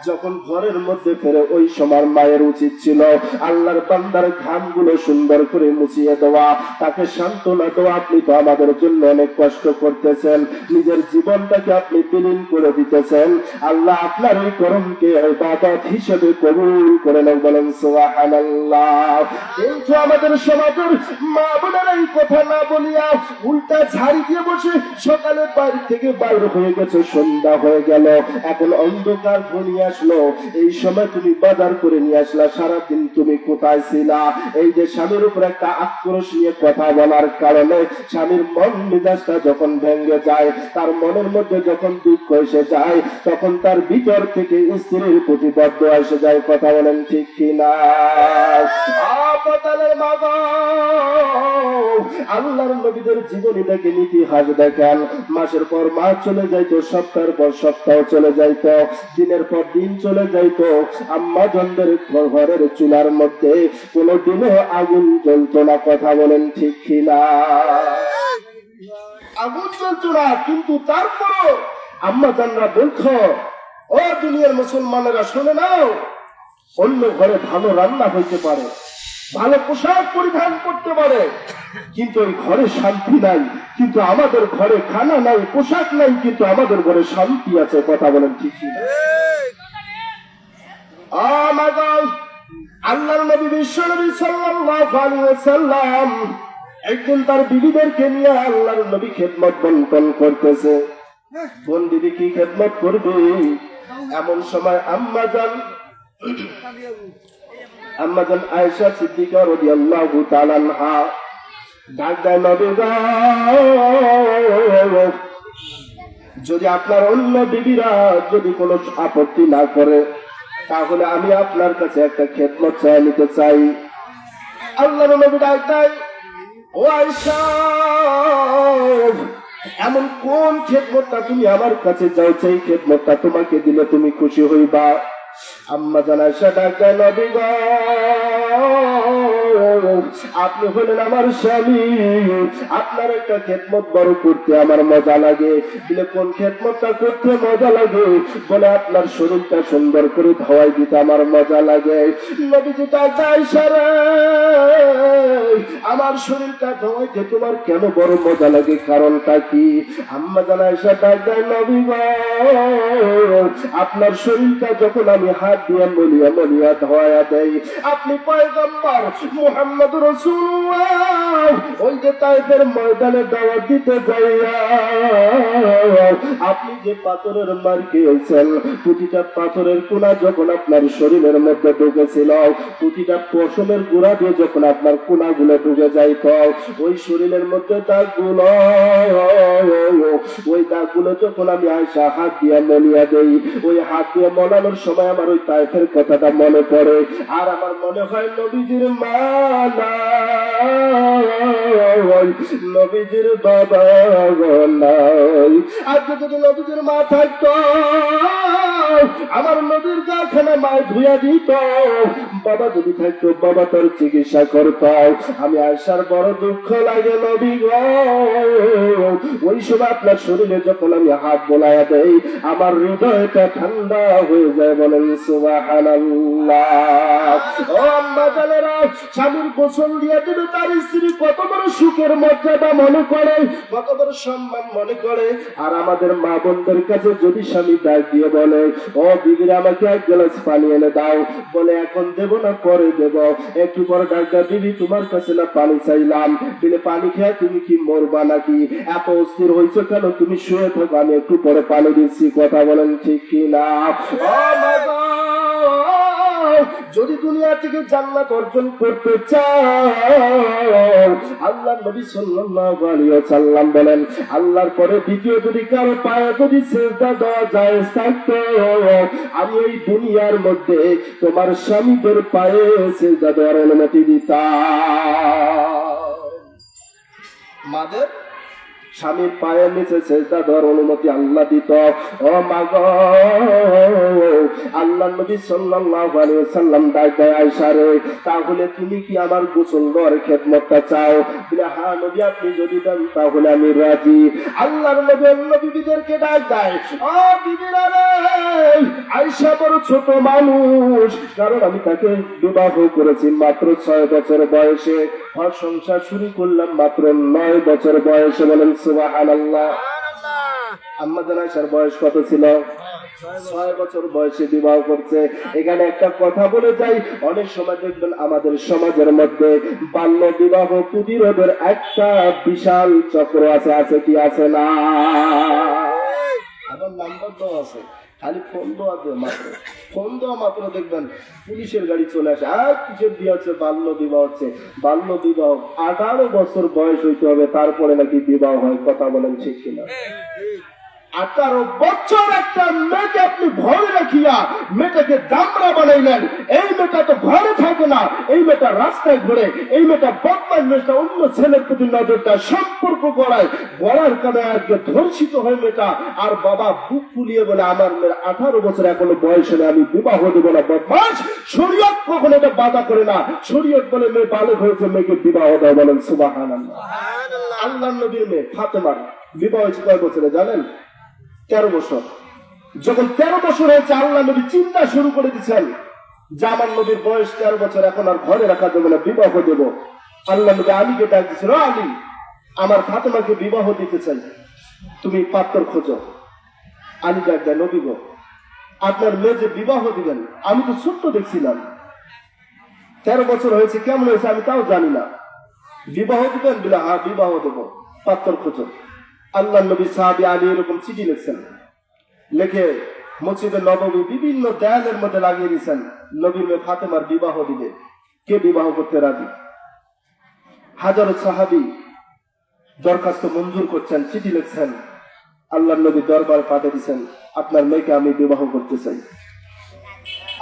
যখন ঘরের মধ্যে ফেরে, ওই সময় মায়ের উচিত ছিল আল্লাহর বান্দার ঘামগুলো সুন্দর করে মুছিয়ে দেওয়া, তাকে সান্ত্বনা দেওয়া। আপনি তো আমাদের জন্য অনেক কষ্ট করতেছেন, নিজের জীবনটাকে আপনি বিলীন করে দিতেছেন। আল্লাহ আপনার এই কর্মকে ইবাদত হিসেবে কবুল করে নেন। বলেন সুবহানাল্লাহ। কিন্তু আমাদের সমাজের মা বোনেরা এই কথা না বলিয়া উল্টা ঝাড়ি দিয়ে বসে সকালে বাড়ি থেকে বাইরে হয়ে গেছে, সন্ধ্যা হয়ে গেল, এখন অন্ধকার ঘনিয়ে আসলো। এই সময় তুমি বাজার করে নিয়ে আসলা, সারাদিন তুমি কোথায় ছিলা? এই যে স্বামীর উপর একটা আক্রোশ নিয়ে কথা বলার কারণে স্বামীর মন মেজাজটা যখন ভেঙে যায়, তার মনের মধ্যে যখন দুঃখ এসে যায়, তখন তার ভিতর থেকে স্ত্রীর প্রতি বদদোয়া এসে যায়। কথা বলেন ঠিক কিনা? আল্লাহর নবীদের জীবনী দেখেন, ইতিহাস দেখেন। মাসের পর মাস চলে যাইতো, সপ্তাহের পর সপ্তাহ চলে যাইতো, দিনের পর দিন চলে যাইতো। আম্মা জানদের ঘরের চুলার মধ্যে কোনো দিনও আগুন জ্বলতো না। কথা বলেন ঠিক কিনা? আগুন জ্বলতো না, কিন্তু তারপর আম্মা জানরা বলতো, ও দুনিয়ার মুসলমানেরা শুনে নাও, অন্য ঘরে ভালো রান্না হইতে পারে, ভালো পোশাক পরিধান করতে পারে, কিন্তু ওই ঘরে শান্তি নাই। কিন্তু আমাদের ঘরে খানা নাই, পোশাক নাই, কিন্তু আমাদের ঘরে শান্তি আছে। কথা বলেন ঠিক কি? আল্লাহর নবী বিশ্বনবী সাল্লাল্লাহু আলাইহি ওয়াসাল্লাম একদিন তার বিবিদেরকে নিয়ে আল্লাহর নবী খেদমত বন্টন করতেছে। কোন বিবি কি খেদমত করবে? এমন সময় আম্মাজান আয়েশা সিদ্দিকা রাদিয়াল্লাহু তাআলা আনহা ডাক দেয়, নবী গো, যদি আপনার অন্য বিবিরা যদি কোনো আপত্তি না করে, তাহলে আমি আপনার কাছে একটা খেদমত চাই নিতে চাই। আল্লাহর নবী ডাক দেয়, ও আয়েশা, এমন কোন খেদমতটা তুমি আমার কাছে যাও, সেই খেদমতটা তোমাকে দিলে তুমি খুশি হইবা? আম্মা জানাইশা ডাক দেয়, নবী গো, আপনি হলেন আমার স্বামী, আপনার একটা খেদমত বড় করতে আমার মজা লাগে। বলে কোন খেদমতটা করতে মজা লাগে? বলে আপনার শরীরটা সুন্দর করে ধোয়াই দিতে আমার মজা লাগে। নবীজি ডাক দেয়, আয়েশা রে, আমার শরীরটা ধোয়াইতে তোমার কেন বড় মজা লাগে, কারণটা কি? আম্মা জানাইশা ডাক দেয়, নবী গো, আপনার শরীরটা যখন আমি হাত দিয়ে মলিয়া মলিয়া ধোয়া দেই, আপনি পয়গম্বর মুহাম্মদুর রাসূলুল্লাহ ওই যে তায়েফের ময়দানে দাওয়াত দিতে যাইয়া আপনি যে পাথরের মার খেয়েছেন, প্রতিটা পাথরের কোনা যখন আপনার শরীরের মধ্যে ঢুকেছিল, প্রতিটা পশমের গোড়া দিয়ে যখন আপনার কোনাগুলো ঢুকে যাইত, ওই শরীরের মধ্যে দাগগুলো, ওই দাগগুলো যখন আমি আয়েশা হাত দিয়ে মলিয়া দেই, ওই হাত দিয়ে মলানোর সময় আমার ওই তায়েফের কথাটা মনে পড়ে। আর আমার মনে হয় নবীজির মা নাই, নবীজির বাবা নাই। আজকে যদি নবীজির মা থাকতো, আমার নদীর গাখানা মায় ধুয়া দিত, বাবা যদি থাকতো বাবা তার চিকিৎসা করত। আমি আয়সার বড় দুঃখ লাগে নবী গো, ওই সময় আপনার শরীরে যখন আমি হাত বোলাইয়া দেই আমার হৃদয়টা ঠান্ডা হয়ে যায়। বলেন সুবহানাল্লাহ। ও আম্মা জানেরা, স্বামীর গোসল দিয়ে দিলে তার স্ত্রী কত বড় সুখের মর্যাদা মনে করে, কত বড় সম্মান মনে করে। আর আমাদের মা বোনদের কাছে যদি স্বামী ডাক দিয়ে বলে, ও বিবিরা আমাকে এক গ্লাস পানি এনে দাও, বলে এখন দেব না পরে দেব, একটু পরে ডাক দেয়, বিবি তোমার কাছে না পানি চাইলাম, দিলে পানি খেয়ে তুমি কি মরবা নাকি? এত অস্থির হয়েছে কেন? তুমি শুয়ে থাকো, আমি একটু পরে পানি দিচ্ছি। কথা বলেন ঠিক কিনা? যদি দুনিয়া থেকে জান্নাত অর্জন করতে চাও, আল্লাহ নবী সাল্লাল্লাহু আলাইহি ওয়াসাল্লাম বলেন, আল্লাহর পরে দ্বিতীয় যদি কারো পায়ে যদি সিজদা দেওয়া যায় থাকতো, আমি এই দুনিয়ার মধ্যে তোমার স্বামীদের পায়ে সিজদা দেওয়ার অনুমতি দিতাম। মাদের স্বামীর পায়ের নিচে সেজদা দেওয়ার অনুমতি আল্লাহ দিত। ও মা গো, আল্লাহ নবী সাল্লাল্লাহু আলাইহি ওয়াসাল্লাম ডাকে আয়েশা রে, তাহলে তুমি কি আমার গোসল দেওয়ার খেদমতটা চাও? বলে হ্যাঁ নবী, আপনি যদি দেন তাহলে আমি রাজি। আল্লাহর নবী অন্য বিবিদেরকে ডাক দেয়, ও বিবিরা রে, আয়েশা বড় ছোট মানুষ, কারণ আমি তাকে বিবাহ করেছি মাত্র 6 বছর বয়সে, আর সংসার শুরু করলাম মাত্র 9 বছর বয়সে। বলেন সুবহানাল্লাহ। আম্মা জান আয়েশার বয়স কত ছিল? 6 বছর বয়সে বিবাহ করছে। এখানে একটা কথা বলে যাই, অনেক সময় দেখবেন আমাদের সমাজের মধ্যে বাল্য বিবাহ প্রতিরোধের একটা বিশাল চক্র আছে। আছে কি আছে না? আবার নাম্বার দেওয়া আছে, খালি ফোন দেওয়া দিয়ে মাত্র, ফোন দেওয়া মাত্র দেখবেন পুলিশের গাড়ি চলে আসে। আর কিসের বিয়ে হচ্ছে? বাল্য বিবাহ হচ্ছে। বাল্য বিবাহ 18 বছর বয়স হইতে হবে, তারপরে নাকি বিবাহ হয়। কথা বলেন ঠিক কিনা? 18 বছর একটা মেয়েকে আপনি ঘরে রাখিয়া মেয়েটাকে দামড়া বানাইলেন। এই মেয়েটা তো ঘরে থাকে না, এই মেয়েটা রাস্তায় ঘুরে, এই মেয়েটা বদমাইশ, মেয়েটা অন্য ছেলের প্রতি নজরটা সম্পর্ক করায়, গড়ার কারণে আজকে ধর্ষিত হয়ে মেয়েটা। আর বাবা বুক ফুলিয়ে বলে আমার মেয়ের 18 বছর এখনো বয়স হলে আমি বিবাহ দেবো না। বদমাইশ! শরীয়ত কখনো এটা বাধা করে না। শরীয়ত বলে মেয়ে বালক হয়েছে, মেয়েকে বিবাহ দেয়। বলেন সুবহানাল্লাহ। আল্লাহর নবীর মেয়ে ফাতেমার বিবাহ হয়েছে কয় বছরে জানেন? 13 বছর। যখন 13 বছর হয়েছে, আল্লাহ নবী চিন্তা শুরু করে দিচ্ছেন যে আমার নবীর বয়স 13 বছর, এখন আর ঘরে রাখা দেবে না, বিবাহ দেব। আল্লাহ নবী আলীকে ডাক দিচ্ছিল, আলী, আমার ফাতেমাকে বিবাহ দিতে চাই, তুমি পাত্র খোঁজো। আলী ডাক দেয়, নবী গো, আপনার মেয়ে যে বিবাহ দিবেন, আমি তো ছোট্ট দেখছিলাম, 13 বছর হয়েছে, কেমন হয়েছে আমি তাও জানি না, বিবাহ দিবেন? বলে হ্যাঁ বিবাহ দেব, পাত্র খোঁজো। আল্লাহ নবী সাহাবী আলী এরকম চিঠি লিখছেন, লিখে মসজিদে নববী বিভিন্ন দেয়ালের মধ্যে লাগিয়ে দিয়েছেন, নবীর মেয়ে ফাতেমার বিবাহ দিবে, কে বিবাহ করতে রাজি? হাজারো সাহাবী দরখাস্ত মঞ্জুর করছেন, চিঠি লিখছেন, আল্লাহ নবী দরবার পাঠিয়ে দিচ্ছেন, আপনার মেয়েকে আমি বিবাহ করতে চাই।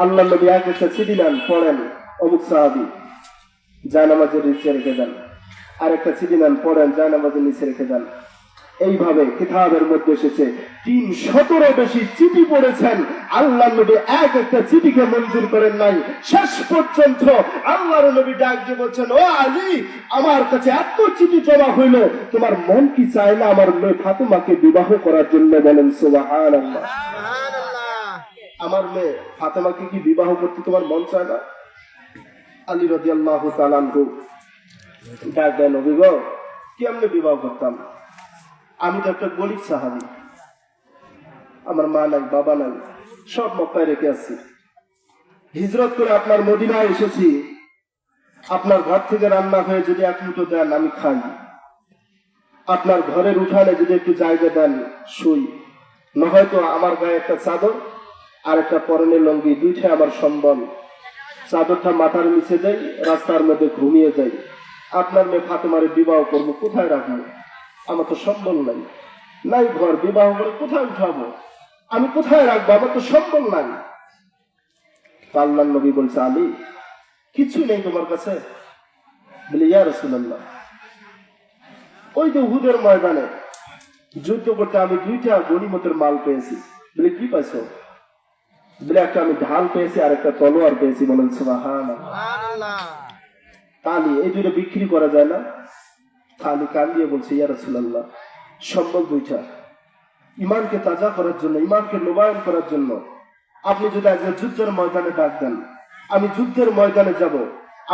আল্লাহ নবী এক একটা চিঠি নেন, পড়েন, অমুক সাহাবী জায়নামাজের নিচে রেখে দেন, আর একটা চিঠি নেন, পড়েন, জায়নামাজের নিচে রেখে দেন। এইভাবে কিতাবের মধ্যে এসেছে 300 বেশি চিঠি পড়েছেন, আল্লাহ নবী এক একটা চিঠিকে মঞ্জুর করেন নাই। শেষ পর্যন্ত আল্লাহর নবী ডাক দিয়ে বলছেন, ও আলী, আমার কাছে এত চিঠি জমা হইল, তোমার মন কি চায় না আমার মেয়ে ফাতেমাকে বিবাহ করার জন্য? বলেন সুবহানাল্লাহ। আমার মেয়ে ফাতেমাকে কি বিবাহ করতে তোমার মন চায় না? আলী রাদিয়াল্লাহু তাআলা আনহু ডাক দেন, নবী গো, কেমনে বিবাহ করতাম? আমি তো একটা গরিব সাহাবী, আমার মা নাই, বাবা নাই, সব মক্কায় রেখে আসছি, হিজরত করে আপনার মদিনায় এসেছি, আপনার ঘর থেকে রান্না হয়ে যদি এক মুঠো দেন আমি খাই, আপনার ঘরের উঠানে যদি একটু জায়গা দেন শুই, না হয়তো আমার গায়ে একটা চাদর আর একটা পরনের লঙ্গি, দুইটাই আমার সম্বল, চাদরটা মাথার নিচে যাই, রাস্তার মধ্যে ঘুমিয়ে যাই, আপনার মেয়ে ফাতেমারে বিবাহ করবো, কোথায় রাখবো? আমার তো সম্বল নাই, নাই ঘর, বিবাহ করে কোথায় উঠাবো, আমি কোথায় রাখবো, আমার তো সম্বল নাই। আল্লাহর নবী বলছে, আলী, কিছু নেই তোমার কাছে? বলে, ইয়া রাসূলুল্লাহ, ওই যে উহুদের ময়দানে যুদ্ধ করতে আমি 2টা গনিমতের মাল পেয়েছি। বলে, কি পাইছো? বলে একটা আমি ঢাল পেয়েছি আর একটা তলোয়ার পেয়েছি, বলেন সুবহানাল্লাহ। তালি এই দুটো বিক্রি করা যায় না? তালি কান দিয়ে বলছে, ইয়া রাসূলুল্লাহ, সম্বল দুইটা, ইমানকে তাজা করার জন্য, ইমানকে নবায়ন করার জন্য আপনি যদি আজকে যুদ্ধের ময়দানে ডাক দেন, আমি যুদ্ধের ময়দানে যাব,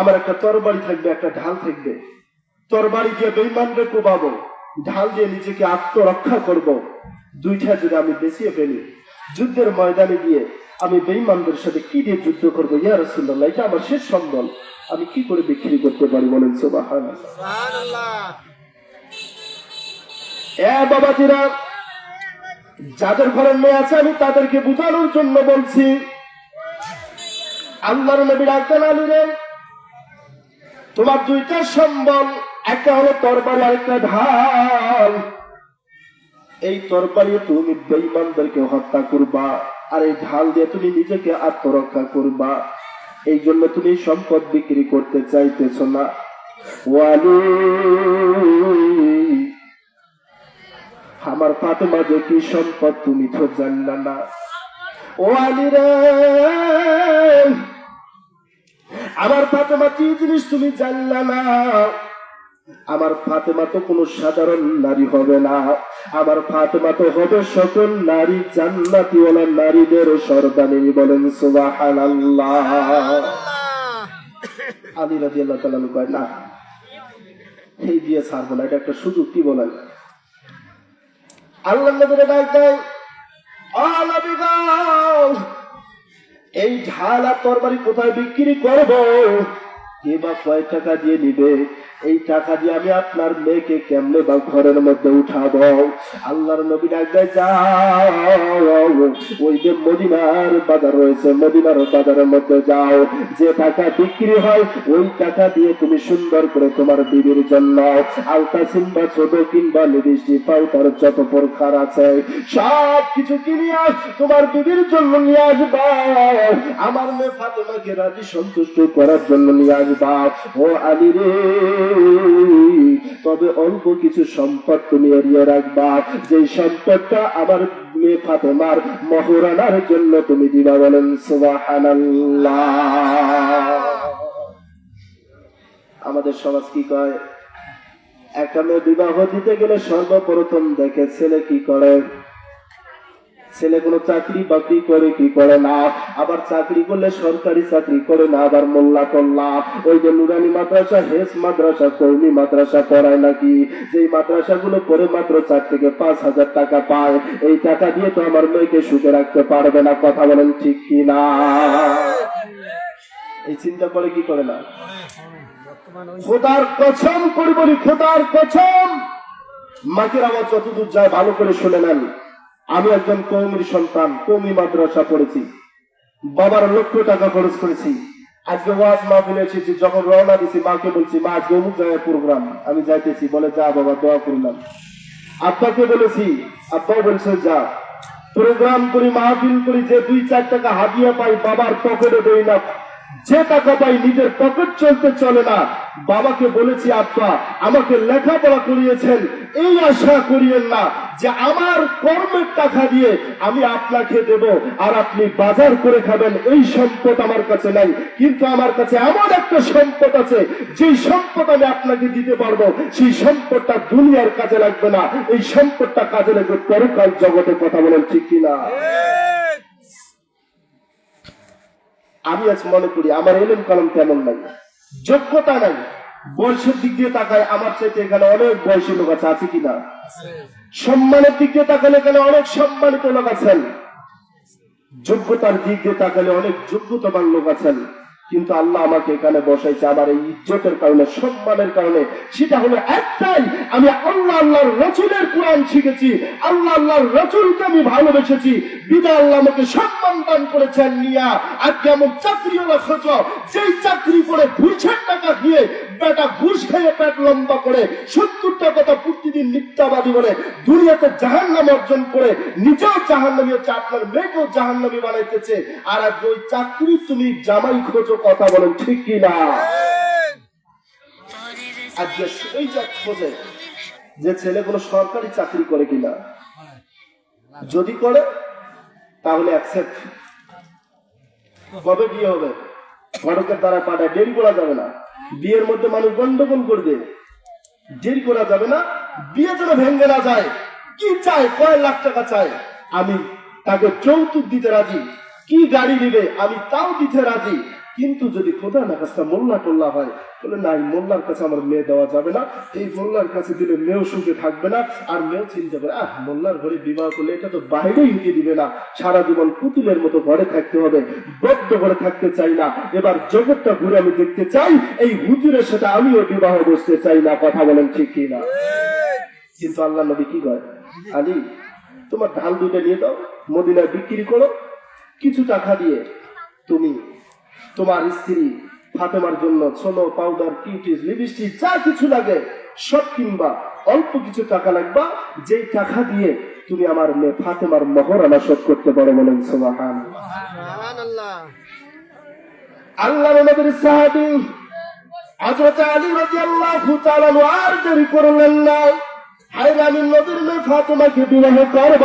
আমার একটা তরবারি থাকবে, একটা ঢাল থাকবে, তরবারি দিয়ে বেঈমানকে কোবাবো, ঢাল দিয়ে নিজেকে আত্মরক্ষা করব। দুইটা যদি আমি বেঁচিয়ে ফেলি, যুদ্ধের ময়দানে গিয়ে আমি বেঈমানদের সাথে কি দিয়ে যুদ্ধ করবো? ইয়া রাসূলুল্লাহ, এটা আমার শেষ সম্বল, আমি কি করে বিক্রি করতে পারি? বলেন সুবহানাল্লাহ। বাবাজিরা, যাদের ঘরে মেয়ে আছে আমি তাদেরকে বুঝানোর জন্য বলছি, আল্লাহর নবী ডাকতেন, আলীরে তোমার দুইটা সম্বল, একটা হলো তরবারি আর একটা ঢাল। এই তরবারি তুমি বেঈমানদেরকে হত্যা করবা, আর এই ঢাল দিয়ে তুমি নিজেকে আত্মরক্ষা করবা। এই জন্য তুমি সম্পদ বিক্রি করতে চাইতেছ না। ওয়ালি, আমার ফাতেমা যে কি সম্পদ তুমি তো জানলা না। ও আলী রে, আমার ফাতেমা কি জিনিস তুমি জানলা না। আমার ফাতেমা তো কোনো সাধারণ নারী হবে না, আমার ফাতেমা তো হবে সকল নারী জান্নাতীওয়ালা নারীদের সর্দানি। বলেন সুবহানাল্লাহ। আলী রাদিয়াল্লাহু তাআলা কয়, না, এই দিয়ে ছাড়বো না, এটা একটা সুযোগ। কি বলেন? আল্লাহ নবীর ডাক দেয়, ও নবী গো, এই ঢাল আর তরবারি কোথায় বিক্রি করব? কে বা কয় টাকা দিয়ে নিবে? এই টাকা দিয়ে আমি আপনার মেয়েকে কেমনে বা ঘরের মধ্যে উঠাবো? আল্লাহর নবী ডাক দেয়, যাও, ওই যে মদিনার বাজার রয়েছে, মদিনার বাজারের মধ্যে যাও, যে টাকা বিক্রি হয় ওই টাকা দিয়ে তুমি সুন্দর করে তোমার বিবির জন্য আলতা কিংবা ছোট কিংবা নির্দিষ্ট পাউডার যত প্রকার আছে সব কিছু কিনে তোমার বিবির জন্য নিয়ে আসবা। আমার মেয়ে ফাতেমাকে রাজি সন্তুষ্ট করার জন্য নিয়ে আসবা। ও আলী রে, তবে অল্প কিছু সম্পদ তুমি এড়িয়ে রাখবা, যে সম্পদটা আমার মেয়ে ফাতেমার মহরানার জন্য তুমি দিবা। বলেন সুবহানাল্লাহ। আমাদের সমাজ কি কয়? একটা মেয়ে বিবাহ দিতে গেলে সর্বপ্রথম দেখে ছেলে কি করে। ছেলে কোনো চাকরি বাকরি করে কি করে না, আবার চাকরি করলে সরকারি চাকরি করে না, আবার মোল্লা টোল্লা, ওই যে নুরানি মাদ্রাসা, হেস মাদ্রাসা, কওমি মাদ্রাসা পড়ায় নাকি, যেই মাদ্রাসাগুলো পড়ে মাত্র 4 থেকে 5,000 টাকা পায়। এই টাকা দিয়ে তো আমার মেয়েকে সুখে রাখতে পারবে না। কথা বলেন ঠিক কি না? এই চিন্তা করে কি করে না? খোদার কসম করে বলি, খোদার কসম, মাকের আওয়াজ যতদূর যায় ভালো করে শুনে নেন। আমি একজন কওমির সন্তান, কওমি মাদ্রাসা পড়েছি, বাবার লক্ষ টাকা খরচ করেছি। আজকে ওয়াজ মাহফিলে এসেছি, যখন রওনা দিছি মাকে বলছি, মা আজকে অমুক জায়গায় প্রোগ্রাম, আমি যাইতেছি। বলে, যা বাবা, দোয়া করলাম। আব্বাকে বলেছি, আব্বাও বলছে যা। প্রোগ্রাম করি, মাহফিল করি, যে 2-4 টাকা হাদিয়া পাই বাবার পকেটে দেই না, যে টাকা পাই নিজের পকেট চলতে চলে না। বাবাকে বলেছি, আব্বা আমাকে লেখাপড়া করিয়েছেন, এই আশা করিয়েন না যে আমার কর্মের টাকা দিয়ে আমি আপনাকে দেব আর আপনি বাজার করে খাবেন। এই সম্পদ আমার কাছে নাই, কিন্তু আমার কাছে এমন একটা সম্পদ আছে, যে সম্পদ আমি আপনাকে দিতে পারবো। সেই সম্পদটা দুনিয়ার কাজে লাগবে না, এই সম্পদটা কাজে লাগবে পরকাল জগতে। কথা বলেন ঠিক কিনা? আমি আজ মনে করি আমার ইলম কালাম তেমন নাই, যোগ্যতা নাই। বয়সের দিক দিয়ে তাকায় আমার চাইতে এখানে অনেক বয়সী লোক আছে, আছে কিনা? সম্মানের দিক দিয়ে তাকালে এখানে অনেক সম্মানিত লোক আছেন, যোগ্যতার দিক দিয়ে তাকালে অনেক যোগ্যতাবান লোক আছেন। কিন্তু আল্লাহ আমাকে এখানে বসাইছে আমার এই ইজ্জতের কারণে, সম্মানের কারণে। সেটা হলো একটাই, আমি আল্লাহর রাসূলের কোরআন শিখেছি, আল্লাহর রাসূলকে আমি ভালোবেসেছি, বিধায় আল্লাহ আমাকে সম্মান দান করেছেন। নিয়া আজকে এমন চাকরিওয়ালা খোঁজ, যেই চাকরি করে ঘুষের টাকা দিয়ে বেটা ঘুষ খেয়ে পেট লম্বা করে 70 টাকা প্রতিদিন মিথ্যাবাদী বলে দুনিয়াতে জাহান্নাম অর্জন করে নিজেও জাহান্নামী হচ্ছে, আপনার মেয়েকেও জাহান্নামী বানাইতেছে। আর আজ ওই চাকরি তুমি জামাই খোঁজো। কথা বলেন ঠিক কিনা? আজকে এই খোঁজে যে ছেলে কোনো সরকারি চাকরি করে কিনা, যদি করে তাহলে অ্যাকসেপ্ট, কবে বিয়ে হবে? ঘটকের দ্বারা পাঠায়, দেরি করা যাবে না। বিয়ের মধ্যে মানুষ গন্ডগোল করবে, দেরি করা যাবে না। বিয়ে যেন ভেঙে না যায়। কি চায়? কয় লাখ টাকা চায়, আমি তাকে যৌতুক দিতে রাজি। কি গাড়ি নিবে, আমি তাও দিতে রাজি। কিন্তু যদি খোদা না কাছটা মোল্লা টোল্লা হয়, বলে নাই, মোল্লার কাছে আমার মেয়ে দেওয়া যাবে না। এই মোল্লার কাছে দিলে মেয়েও সুখে থাকবে না, আর মেয়েও চিন্তা করে মোল্লার ঘরে বিবাহ করলে এটা তো বাইরেই উঠে দিবে না, সারা জীবন পুতুলের মতো ঘরে থাকতে হবে, বদ্ধ ঘরে থাকতে চাই না। এবার জগৎটা ঘুরে আমি দেখতে চাই, এই হুজুরের সাথে আমিও বিবাহ বসতে চাই না। কথা বলেন ঠিক কি না? কিন্তু আল্লাহ নবী কি কয়? আলী, তোমার ঢাল দুইটা নিয়ে দাও, মদিনায় বিক্রি করো, কিছু টাকা দিয়ে তুমি তোমার স্ত্রী ফাতেমার জন্য ছোলো, পাউডার, কিউটিস, লিপস্টিক যা কিছু লাগে সব কিনবা। অল্প কিছু টাকা লাগবা, যেই টাকা দিয়ে তুমি আমার মেয়ে ফাতেমার মহরানা শোধ করতে পারো। বলেন সুবহানাল্লাহ। আল্লাহ নবীর সাহাবী হযরত আলী রাদিয়াল্লাহু তাআলা আর দেরি করলেন না। হায়রে, আমি নবীর মেয়ে ফাতেমাকে বিবাহ করব,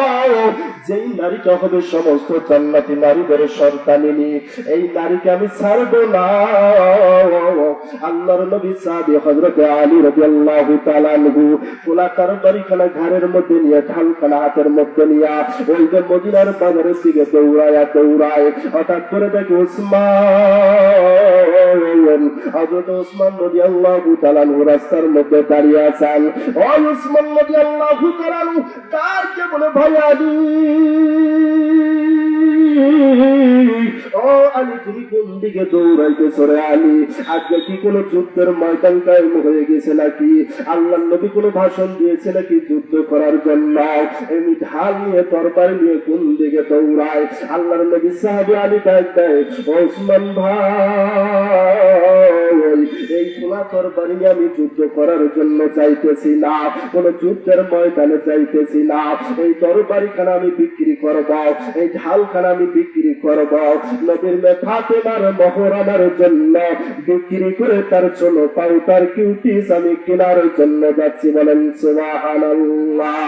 যেই নারীটা হবে সমস্ত জান্নাতি নারীদের সন্তানিনী, এই নারীকে আমি ছাড়বো না। আল্লাহর নবী সাহাবী হযরত আলী রাদিয়াল্লাহু তাআলা আনহু পোলা তরবারিখানা ঘাড়ের মধ্যে নিয়ে, ঢালখানা হাতের মধ্যে নিয়ে ওই যে মদিনার বাজারের দিকে দৌড়ায় হঠাৎ করে দেখে উসমান, হযরত উসমান রাদিয়াল্লাহু তাআলা আনহু রাস্তার মধ্যে দাঁড়িয়ে আছেন। ওই উসমান রাদিয়াল্লাহু তাআলা আনহু কারকে বলে, ভাই আলী, ও আলী, তুমি কোন দিকে দৌড়াইতেছো রে আলী? আজকে কি কোন যুদ্ধের ময়দান কায়েম হয়ে গেছে নাকি? আল্লাহর নবী কোন ভাষণ দিয়েছে নাকি যুদ্ধ করার জন্য? এমনি ঢাল নিয়ে, তরবারি নিয়ে কোন দিকে দৌড়ায়? আল্লাহর নবী সাহাবী আলী ডাক দেয়, ওসমান ভাই, এই খোলা তরবারি নিয়ে আমি যুদ্ধ করার জন্য চাইতেছি না, কোন যুদ্ধের ময়দানে চাইতেছি না। এই তরবারিখানা আমি বিক্রি করব, এই ঢালখানা আমি বিক্রি করব, নবীর মেয়ে ফাতেমার মহরানার জন্য বিক্রি করে তার জন্য পাউডার, কিউটিস আমি কেনার জন্য যাচ্ছি। বলেন সুবহানাল্লাহ।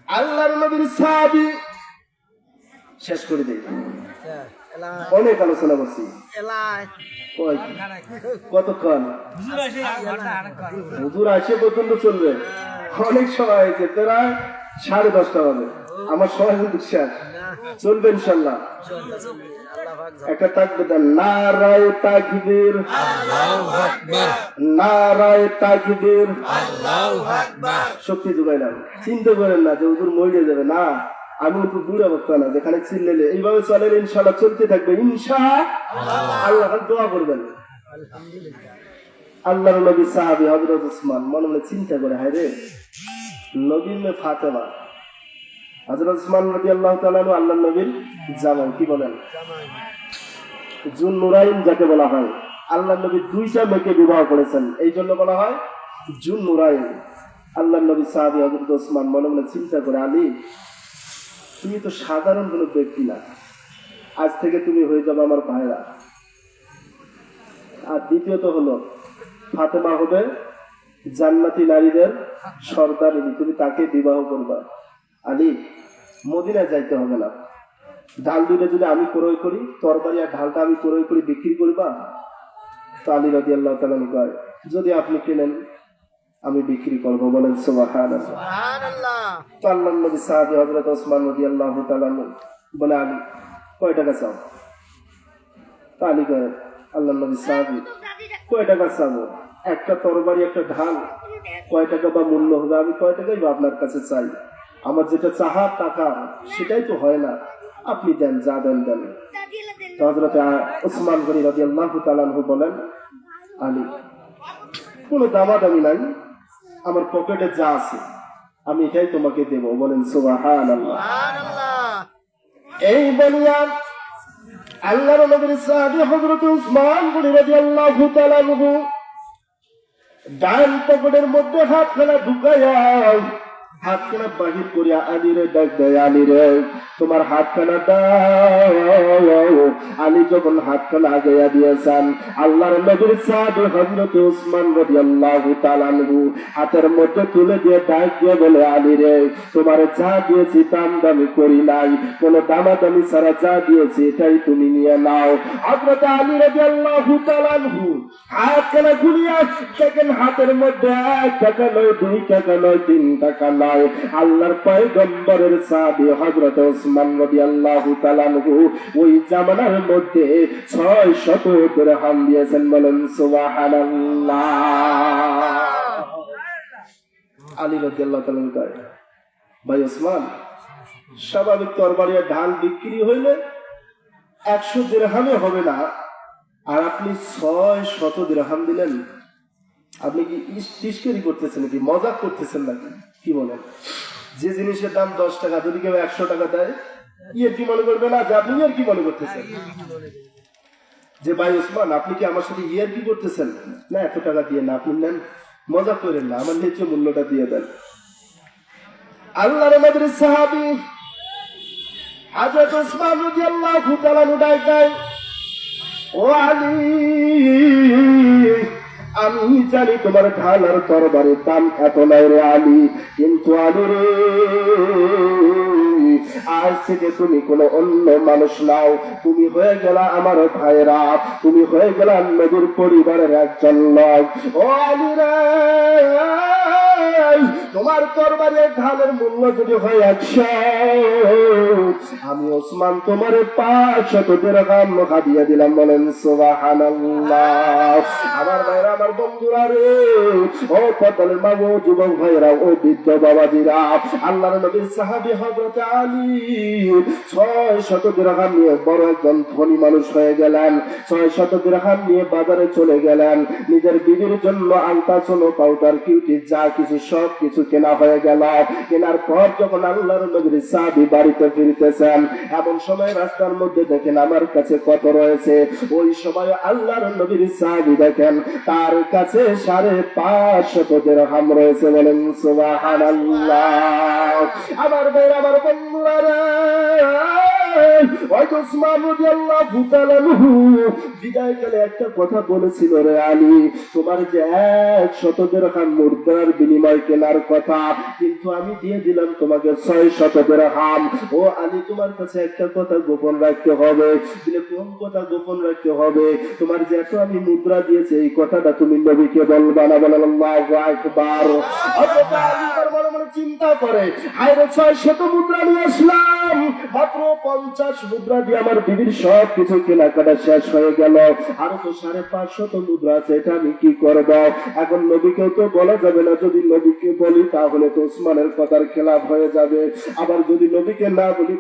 আল্লাহর নবীর সাহাবী শেষ করে দেই, অনেক আলোচনা করছি। কতক্ষণ? হুজুর আসে পর্যন্ত চলবে, অনেক সময় হয়েছে, প্রায় 10:30 হবে। আমার সময় কিন্তু শেষ, চলবে ইনশাল্লাহ। একটা তাকবীর দেন, নারায়ে তাকবীর, নারায়ে তাকবীর, আল্লাহু আকবার। শক্তি জোগাইলাম, চিন্তা করেন না যে হুজুর মরে যাবে না। আমি একটু বুড়া বক্তা না, যেখানে চিল্লেলে এইভাবে চলে ইনশাল্লাহ চলতে থাকবে ইনশাআল্লাহ। দোয়া করবেন। আল্লাহর নবী সাহাবী হযরত উসমান মনে মনে চিন্তা করে, হায় রে, নবীর মেয়ে ফাতেমা, হযরত উসমান রাদিয়াল্লাহু তাআলা আল্লাহর নবীর জামাই, কি বলেন, জুন্নুরাইন যাকে বলা হয়। আল্লাহর নবী 2টা মেয়েকে বিবাহ করেছেন, এই জন্য বলা হয় জুন্নুরাইন। আল্লাহর নবী সাহাবী হযরত উসমান মনে মনে চিন্তা করে, আলী, তুমি তো সাধারণ কোনো ব্যক্তি না, আজ থেকে তুমি হয়ে যাবে আমার ভাইরা। আর দ্বিতীয়ত হলো, ফাতেমা হবে জান্নাতি নারীদের সর্দারিনী, তুমি তাকে বিবাহ করবা। আলী, মদিনায় যাইতে হবে না, ঢাল দুইটা যদি আমি ক্রয় করি, তরবারি আর ঢালটা আমি ক্রয় করি, বিক্রি করবা। তো আলী রাদিয়াল্লাহু তাআলা কয়, যদি আপনি কেনেন আমি বিক্রি করবো। বলেন সুবহানাল্লাহ। তো আল্লাহর নবী সাহাবী হযরত ওসমান রাদিয়াল্লাহু তাআলা বলে, আলী, কয় টাকা চাও? তো আলী কয়, আল্লাহর নবী সাহাবী, কয় টাকা চাবো? একটা তরবারি, একটা ঢাল, কয় টাকা বা মূল্য হবে? আমি কয় টাকাই বা আপনার কাছে চাই? আমার যেটা চাহা টাকা, সেটাই তো হয় না, আপনি দেন, যা দেন দেন। তো হযরত ওসমান গনি রাদিয়াল্লাহু তাআলা বলেন, আলী, কোনো দামাদামি নাই, আমার পকেটে যা আছে আমি এটাই তোমাকে দেব। বলেন সুবহানাল্লাহ। এই বলিয়া আল্লাহর নবীর সাহাবী হযরত উসমান গনি রাদিয়াল্লাহু তাআলা ডান পকেটের মধ্যে হাতখানা ঢুকাইয়া হাতখানা বাহির করিয়া আলী রে ডাক দেয়, আলী রে তোমার হাতখানা দাও। আলী যখন হাতখানা আগাইয়া দিয়েছেন, আল্লাহর নবীর সাহাবী হযরত ওসমান রাদিয়াল্লাহু তাআলা আনহু হাতের মধ্যে তুলে দিয়ে ডাক দিয়ে বলে, আলী রে তোমার যা দিয়েছি দাম দামি করি নাই, কোন দামাদামি ছাড়া যা দিয়েছি এটাই তুমি নিয়ে নাও। হযরত আলী রাদিয়াল্লাহু তাআলা আনহু হাতখানা খুলিয়া দেখেন হাতের মধ্যে 1 টাকা নয়, 2 টাকা নয়, 3 টাকা নয়, আল্লাহর পয়গম্বরের সাহাবী হযরত ওসমান রাদিয়াল্লাহু তাআলা আনহু ওই জামানার মধ্যে 600 দিরহাম দিয়েছেন। বলেন সুবহানাল্লাহ। আলী রাদিয়াল্লাহু তাআলা কয়, ভাই ওসমান, স্বাভাবিক তরবারির ঢাল বিক্রি হইলে 100 দিরহামে হবে না, আর আপনি 600 দিরহাম দিলেন। আপনি কি তিস্কেরি করতেছেন নাকি, মজাক করতেছেন নাকি? কি বলেন? যে জিনিসের দাম 10 টাকা যদি কেউ 100 টাকা দেয়, ইয়ে কি মনে করবে না যে আপনি ইয়ে কি মনে করতেছেন? যে ভাই ওসমান, আপনি কি আমার সাথে ইয়ে কি করতেছেন? না, এত টাকা দিয়ে না, আপনি নেন, মজা করেন না, আমার নিচে মূল্যটা দিয়ে দেন। আল্লাহর নবীর সাহাবী হযরত ওসমান রাদিয়াল্লাহু তাআলা ডাক দেয়, ও আলী, আমি জানি তোমার ঢাল আর তরবারির দাম এত নাই রে আলী, কিন্তু আলী রে, আজ থেকে তুমি কোনো অন্য মানুষ নাও, তুমি হয়ে গেলা আমার ভাইরা, তুমি হয়ে গেলা নবীর পরিবারের একজন লোক। ও আলী রে, তোমার তরবারির ঢালের মূল্য যদি হয় 100, আমি ওসমান তোমার 500 দিরহাম হাদিয়া দিলাম। বলেন সুবহানাল্লাহ। আমার ভাইরা, আমার বন্ধুরা রে, ও পতলের মা, ও যুবক ভাইরা, ও বৃদ্ধ বাবাজিরা, আল্লাহর নবীর সাহাবী হযরত আলী 600 দিরহাম নিয়ে বড় একজন ধনী মানুষ হয়ে গেলেন। 600 দিরহাম নিয়ে বাজারে চলে গেলেন। নিজের বিবির জন্য আলতা, সোনো, পাউডার, কিউটি যা কিছু সব কিছু কেনা হয়ে গেল। কেনার পর যখন আল্লাহর নবীর সাহাবী বাড়িতে ফিরতেছেন, এমন সময় রাস্তার মধ্যে দেখেন আমার কাছে কত রয়েছে। ওই সময় আল্লাহর নবীর সাহাবী দেখেন তার কাছে 550 দিরহাম রয়েছে। বলেন সুবহানাল্লাহ। আমার ভাইরা, আমার বন্ধুরা রে, ওসমান রাদিয়াল্লাহু তাআলা আনহু বিদায়কালে একটা কথা বলেছিল, রে আলী, তোমার যে 100 দিরহাম মুদ্রার বিনিময় কেনার কথা, কিন্তু আমি দিয়ে দিলাম তোমাকে 600 দিরহাম। ও আলী, তোমার কাছে একটা কথা গোপন রাখতে হবে। দিলে কোন কথা গোপন রাখতে হবে? তোমার যে এত আমি মুদ্রা দিয়েছি, এই কথাটা তুমি নবীকে বলবা না। বলেন আল্লাহু আকবার। হযরত আলী বড় বড় চিন্তা করে, আরে 600 মুদ্রা নিয়ে আসলাম, মাত্র 50 মুদ্রা দিয়ে আমার বিবির সব কিছু কেনাকাটা শেষ হয়ে গেল, আর তো 550 মুদ্রা আছে, এটা আমি কি করব? এখন নবীকেও তো বলা যাবে না, যদি নবীকে বলি তাহলে তো ওসমানের কথার খেলাফ হয়ে যাবে, আবার যদি নবীকে না বলি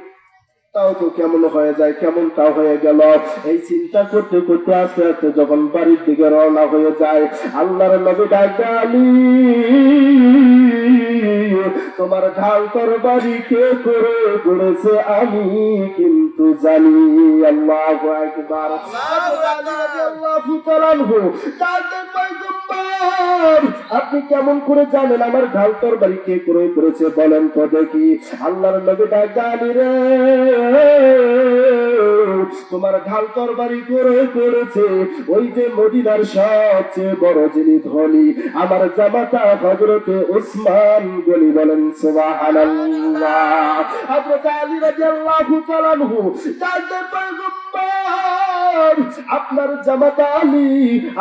তাও তো কেমন হয়ে যায়, কেমনটা হয়ে গেল। এই চিন্তা করতে করতে আস্তে আস্তে যখন বাড়ির দিকে রওনা হয়ে যায়, আল্লাহর নবী ডাক দেয়, আলী, তোমার ঢাল তরবারি কে করে গড়েছে আমি কিন্তু জানি। আল্লাহু আকবার। আল্লাহু তাআলা আপনি কেমন করে জানেন আমার ঢাল তরবারি কে করে করেছে? বলেন তো দেখি। আল্লাহর নবী ডাক দেয়, আলী রে, তোমার ঢাল তরবারি করে করেছে ওই যে মদিনার সবচেয়ে বড় যিনি ধনী, আমার জামাতা হযরতে ওসমান গনি। বলেন সুবহানাল্লাহ। হযরত আলী রাদিয়াল্লাহু তাআলা আনহু তাদের পয়গম্বর, আপনার জামাতা আলী,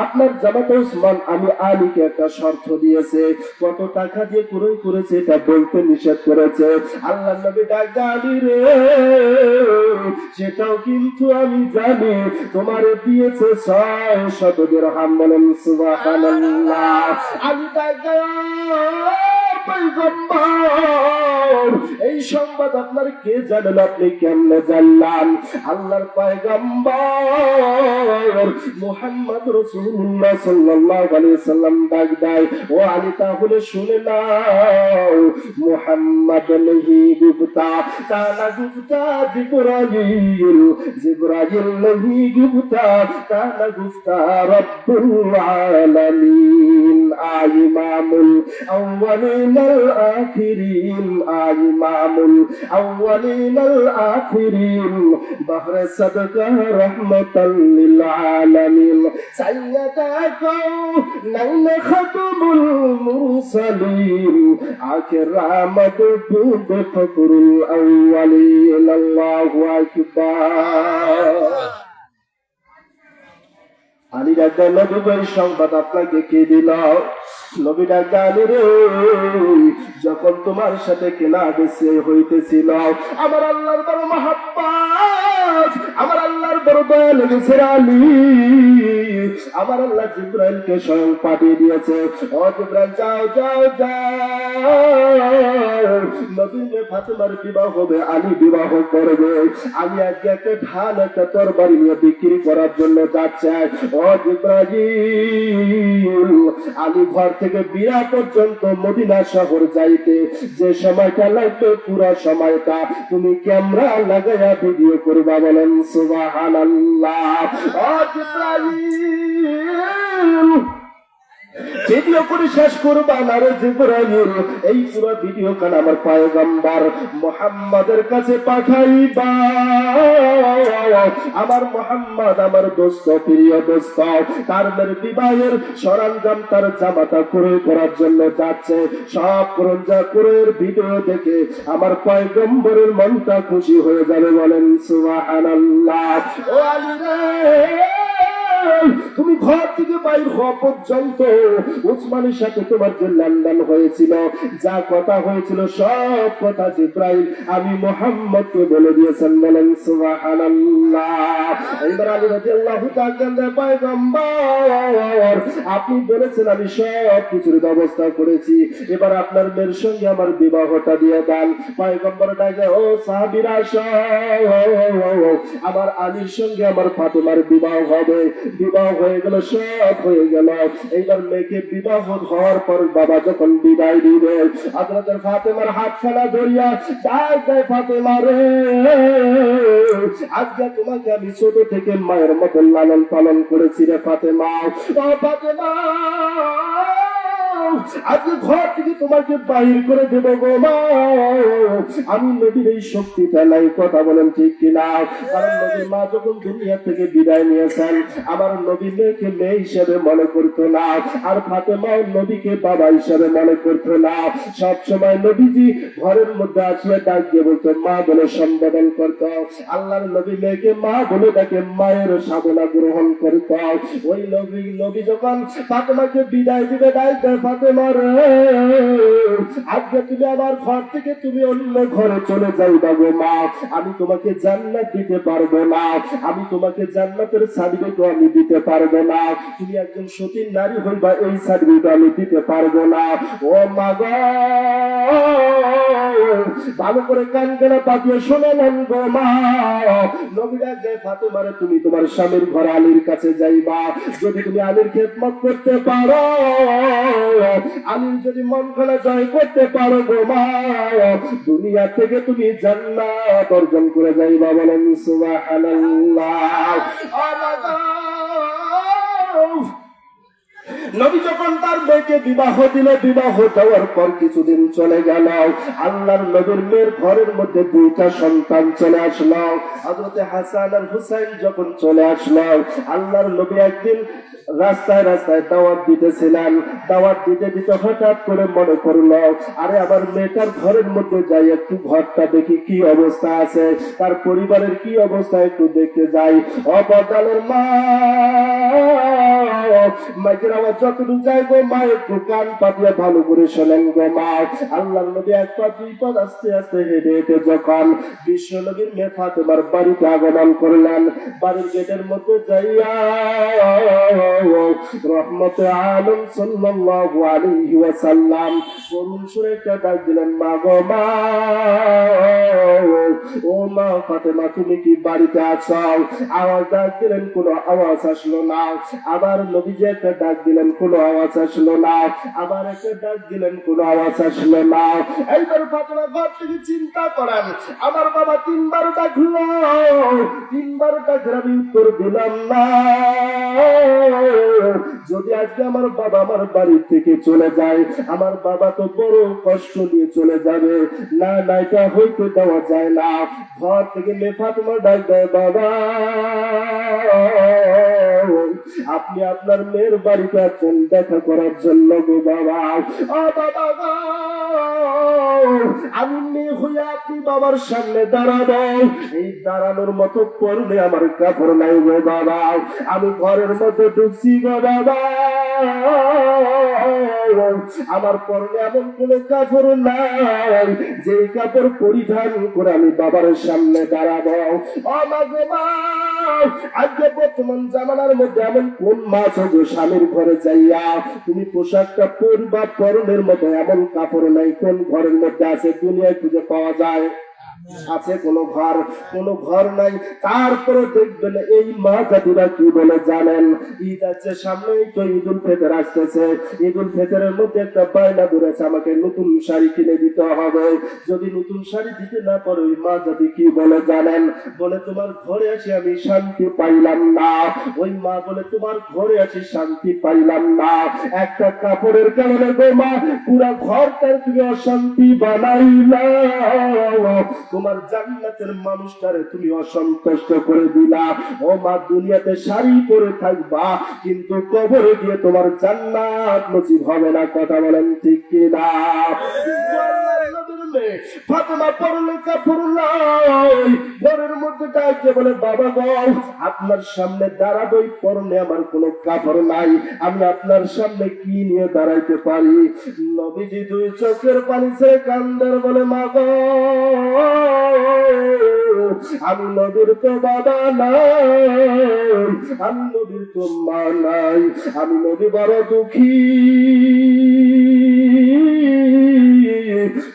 আপনার জামাতা ওসমান, আমি আলীকে একটা শর্ত দিয়েছে, কত টাকা দিয়ে ক্রয় করেছে এটা বলতে নিষেধ করেছে। আল্লাহর নবী ডাক দেয়, আলী রে, সেটাও কিন্তু আমি জানি, তোমার দিয়েছে 600 দিরহাম। বলেন সুবহানাল্লাহ। আলী ডাক দেয়, পয়গম্বর, এই সংবাদ আপনার কে জানেন? আপনি কেমনে জানলেন? আল্লাহর পয়গম্বর মুহাম্মদ রাসূলুল্লাহ সাল্লাল্লাহু আলাইহি সাল্লাম ডাক দেয়, ও আলী তাহলে শুনে নাও, মুহাম্মদ নহি গুপ্তা তালা গুপ্তা জিবরাইল, জিবরাইল নহি গুপ্তা তালা গুপ্তা রব্বুল আলামিন। ইমামুল আউয়ালিন আল আখিরিন, ইমামুল আউয়ালিন আল আখিরিন, বাহরে সাদকা রাহমাতাল লিল আলামিন, সাইয়্যিদা কাউনাইন খাতামুল মুরসালিন, আখির রাহমাত বুদ ফকরুল আউয়ালিন। আল্লাহু আকবার। আলী ডাক্তার নবী এই সংবাদ আপনাকে কে দিল? নবী ডাক্তার আলী রে, যখন তোমার সাথে কেনা বেচে হইতেছিল, আমার আল্লাহর বড় মহব্বত, আমার আল্লাহর বড় দয়া লেগেছে আলী। আমার আল্লাহ জিবরাইলকে স্বয়ং পাঠিয়ে দিয়েছে, ও জিবরাইল যাও যাও যাও, নবী ফাতেমার বিবাহ হবে, আলী বিবাহ করবে। আলী আজকে একটা ঢাল একটা তরবারি নিয়ে বিক্রি করার জন্য যাচ্ছে। ও জিবরাইল, আলী ঘর থেকে বিরা পর্যন্ত মদিনা শহর যাইতে যে সময়টা লাগবে, পুরো সময়টা তুমি ক্যামেরা লাগাইয়া ভিডিও করবা। বলেন সুবহানাল্লাহ। ও জিবরাইল, ভিডিও করে শেষ করবা না রে জিবরাইল, এই পুরো ভিডিও খান আমার পয়গম্বর মুহাম্মাদের কাছে পাঠাইবা। আমার মুহাম্মদ আমার দোস্ত, প্রিয় দোস্ত, তার মেয়ের বিবাহের সরঞ্জাম তার জামাতা ক্রয় করার জন্য যাচ্ছে। সব করঞ্জা ক্রয়ের ভিডিও দেখে আমার পয়গম্বরের মনটা খুশি হয়ে যাবে। বলেন সুবহানাল্লাহ। ও আলী রে, তুমি ঘর থেকে বাইর হওয়া পর্যন্ত উসমানের সাথে তোমার যে লেনদেন হয়েছিল, যা কথা হয়েছিল, সব কথা জিবরাইল আমি মুহাম্মদকে বলে দিয়েছেন। বলেন সুবহানাল্লাহ। এইবার আলী রাদিয়াল্লাহু তাআলা, পয়গম্বর আপনি বলেছেন আমি সব কিছুর ব্যবস্থা করেছি, এবার আপনার মেয়ের সঙ্গে আমার বিবাহটা দিয়ে দেন। পয়গম্বর ডাকে, ও সাহাবীরা আমার আলীর সঙ্গে আমার ফাতেমার বিবাহ হবে। বিবাহ হয়ে গেল, সব হয়ে গেল। এইবার মেয়েকে বিবাহ হওয়ার পর বাবা যখন বিদায় দিবে, হযরত ফাতেমার হাতখানা ধরিয়া ডাক দেয়, ফাতেমা রে, আজকে তোমাকে আমি ছোট থেকে মায়ের মতো লালন পালন করেছি রে ফাতেমা। ও ফাতেমা, আজকে ঘর থেকে তোমাকে বাহির করে দেব গো মা। আমি নবীর এই শক্তিটা নাই, কথা বলেন ঠিক কিনা? কারণ নবীর মা যখন দুনিয়া থেকে বিদায় নিয়েছেন, আমার নবী মেয়েকে মেয়ে হিসেবে মনে করতো না, আর ফাতেমা নবীকে বাবা হিসেবে মনে করতো না। সব সময় নবীজি ঘরের মধ্যে আসিয়া ডাক দিয়ে বলতো মা বলে সম্বোধন করত। আল্লাহর নবী মেয়েকে মা বলে তাকে মায়ের সাধনা গ্রহণ করত। ওই নবী যখন ফাতেমাকে বিদায় দিবে, ডাক দেয়, ফাতেমা রে, আজকে তুমি আমার ঘর থেকে তুমি অন্য ঘরে চলে যাইবা গো মা। আমি তোমাকে জান্নাত দিতে পারবো না, আমি তোমাকে জান্নাতের সার্টিফিকেট আমি দিতে পারবো না, তুমি একজন সতী নারী হইবা, এই সার্টিফিকেট আমি দিতে পারবো না। ও মা গো, ভালো করে কান কেনা পাতিয়ে শুনে নেন গো মা। নবীরা যে ফাতেমারে, তুমি তোমার স্বামীর ঘরে আলীর কাছে যাইবা, যদি তুমি আলীর খেদমত করতে পারো, আলীর যদি মন খানা জয় করতে পারো গো মা, দুনিয়া থেকে তুমি জান্নাত অর্জন করে যাইবা। বলেন সুবহানাল্লাহ। নবী যখন তার মেয়েকে বিবাহ দিল, বিবাহ দেওয়ার পর কিছুদিন চলে গেল, আল্লাহর নবীর মেয়ের ঘরের মধ্যে দুইটা সন্তান চলে আসলো। হযরত হাসান আর হুসাইন যখন চলে আসলো, আল্লাহর নবী একদিন রাস্তায় রাস্তায় দাওয়াত দিতেছিলেন। দাওয়াত দিতে দিতে হঠাৎ করে মনে করলো, আরে আমার মেয়েটার ঘরের মধ্যে যাই, একটু ঘরটা দেখি কি অবস্থা আছে, তার পরিবারের কি অবস্থা একটু দেখতে যাই। অবদালের মা, মাইকের আওয়াজ যতটুকু যাই গো মা, একটু কান পাতিয়ে ভালো করে শোনেন গো মা। আল্লাহর নবী এক পা দুই পা আস্তে আস্তে হেঁটে হেঁটে যখন বিশ্ব নবীর মেয়ে ফাতেমার বাড়িতে আগমন করলেন, বাড়ির গেটের মধ্যে যাইয়া রহমতে আলম সাল্লাল্লাহু আলাইহি ওয়াসাল্লাম করুণ সুরে একটা ডাক দিলেন, মা গো মা, ও মা ফাতেমা তুমি কি বাড়িতে আছো? আওয়াজ ডাক দিলেন, কোনো আওয়াজ আসলো না। আবার নবীজি একটা ডাক দিলেন, কোনো আওয়াজ আসলো না। আবার একটা ডাক দিলেন, কোনো আওয়াজ আসলো না। এইবার ফাতেমা ঘর থেকে চিন্তা করেন, আমার বাবা তিনবার ডাকলো, তিনবার ডাকের আমি উত্তর দিলাম না। যদি আজকে আমার বাবা আমার বাড়ি থেকে চলে যায়, আমার বাবা তো বড় কষ্ট নিয়ে চলে যাবে। না না, এটা হইতে দেওয়া যায় না। ঘর থেকে মেয়ে ফাতেমা ডাক দেয়, বাবা আপনি আপনার মেয়ের বাড়িতে আছেন দেখা করার জন্য গো বাবা। ও বাবা গো, আমি মেয়ে হয়ে আপনি বাবার সামনে দাঁড়াবো, এই দাঁড়ানোর মতো পড়লে আমার কাপড় নাই গো বাবা। আমি ঘরের মধ্যে ঢুকছি গো বাবা, আমার পরনে এমন কোন কাপড় নাই যে কাপড় পরিধান করে আমি বাবার সামনে দাঁড়াবো। ও মা গো মা, আজকে বর্তমান জামানার মধ্যে এমন কোন মা যে স্বামীর ঘরে যাইয়া তুমি পোশাকটা পরবা, পরনের মধ্যে এমন কাপড় নাই কোন ঘরের মধ্যে আছে? দুনিয়ায় খুঁজে পাওয়া যায়? আছে কোনো ঘর নাই। তারপরে দেখবেন এই মা জাতিরা কি বলে জানেন? ঈদ আছে সামনে, তো ঈদুল ফিতর আসতেছে। ঈদুল ফিতরের মধ্যে একটা বায়না ধরেছে, আমাকে নতুন শাড়ি কিনে দিতে হবে। যদি নতুন শাড়ি দিতে না পারো, ওই মা জাতি কি বলে জানেন? বলে তোমার ঘরে আসি আমি শান্তি পাইলাম না। ওই মা বলে তোমার ঘরে আসি শান্তি পাইলাম না। একটা কাপড়ের কারণে গো মা পুরা ঘরটার তুমি অশান্তি বানাইলা। তোমার জান্নাতের মানুষটারে তুমি অসন্তুষ্ট করে দিলা। ও মা, দুনিয়াতে শাড়ি পরে থাকবা, কিন্তু কবরে গিয়ে তোমার জান্নাত নসিব হবে না। কথা বলেন ঠিক কিনা? ফাতেমা পড়লে কাপড় নাই, ঘরের মধ্যে ডাকে বলে, বাবা গো আপনার সামনে দাঁড়াবই, পরনে আমার কোনো কাপড় নাই, আমি আপনার সামনে কি নিয়ে দাঁড়াইতে পারি? নবীজি দুই চোখের পানি ছেড়ে কান্দার বলে, মা গো আমি নবীর তো বাবা নাই, আমি নবীর তো মা নাই, আমি নবী বড় দুঃখী।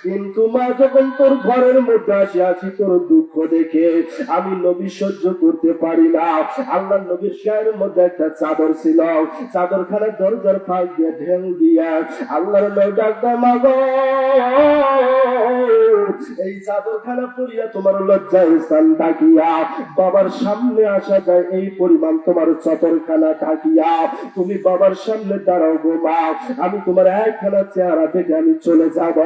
কিন্তু মা যখন তোর ঘরের মধ্যে আসি তোর দুঃখ দেখে আমি নবী সহ্য করতে পারি না। আল্লাহ নবীর গায়ের মধ্যে একটা চাদর ছিল, চাদরখানা দরজার ফাঁক দিয়ে ঢেল দিয়া আল্লাহর নবী ডাকতেন, মা গো এই চাদরখানা পরিয়া তোমার লজ্জায় স্থান ঢাকিয়া বাবার সামনে আসা যায় এই পরিমাণ তোমার চাদরখানা ঢাকিয়া তুমি বাবার সামনে দাঁড়াও গো মা, আমি তোমার একখানা চেহারা দেখে আমি চলে যাব।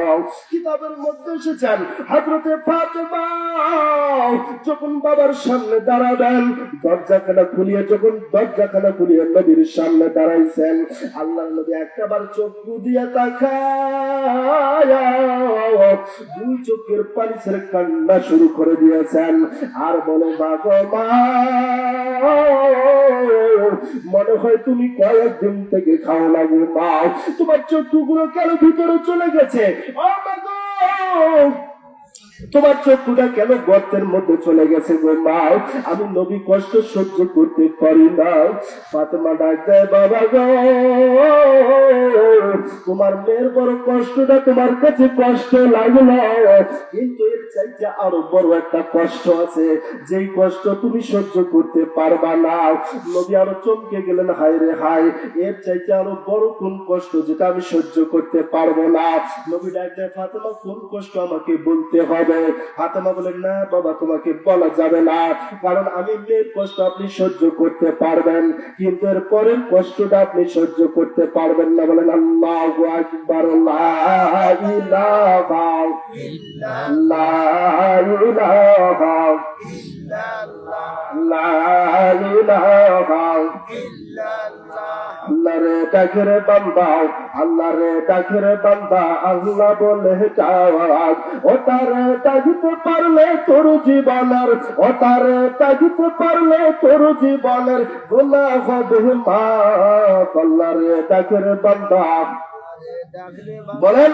কিতাবের মধ্যে এসেছেন হযরতে ফাতেমা যখন বাবার সামনে দাঁড়াবেন, দরজাখানা খুলিয়ে নবীর সামনে দাঁড়াইছেন, আল্লাহর নবী একবার চক্ষু দিয়ে তাকায় দুই চোখের পানি ছেড়ে কান্না শুরু করে দিয়েছেন। আর বলে, মা গো মা, মনে হয় তুমি কয়েকদিন থেকে খাও না গো মা, তোমার চক্ষুগুলো কেন ভিতরে চলে গেছে? ও মা গো, তোমার চক্ষুটা কেন গর্তের মধ্যে চলে গেছে গো মা, আমি নবী কষ্ট সহ্য করতে পারি না। ফাতেমা ডাক দেয়, বাবা গো তোমার মেয়ের বড় কষ্টটা তোমার কাছে কষ্ট লাগলো, কিন্তু এর চাইতে আরো বড় একটা কষ্ট আছে, যেই কষ্ট তুমি সহ্য করতে পারবা না। নবী আরো চমকে গেলেন, হায় রে হায়, এর চাইতে আরো বড় কোন কষ্ট যেটা আমি সহ্য করতে পারবো না? নবী ডাক দেয়, ফাতেমা কোন কষ্ট আমাকে বলতে হবে? ফাতেমা বলেন, না বাবা তোমাকে বলা যাবে না, কারণ আমি মেয়ের কষ্ট আপনি সহ্য করতে পারবেন, কিন্তু এর পরের কষ্টটা আপনি সহ্য করতে পারবেন না। বলেন আল্লাহু আকবার, লা ইলাহা ইল্লাল্লাহ, লা ইলাহা আল্লাহ রে ডাকের বান্দা, আল্লাহ রে ডাকের বান্দা, আল্লাহ বলে যাওয়াজ, ও তার ডাকতে পারলে তোর জীবনের, ও তার ডাকতে পারলে তোর জীবনের গুনাহ হবে মাফ। আল্লাহ রে ডাকের বান্দা, বলেন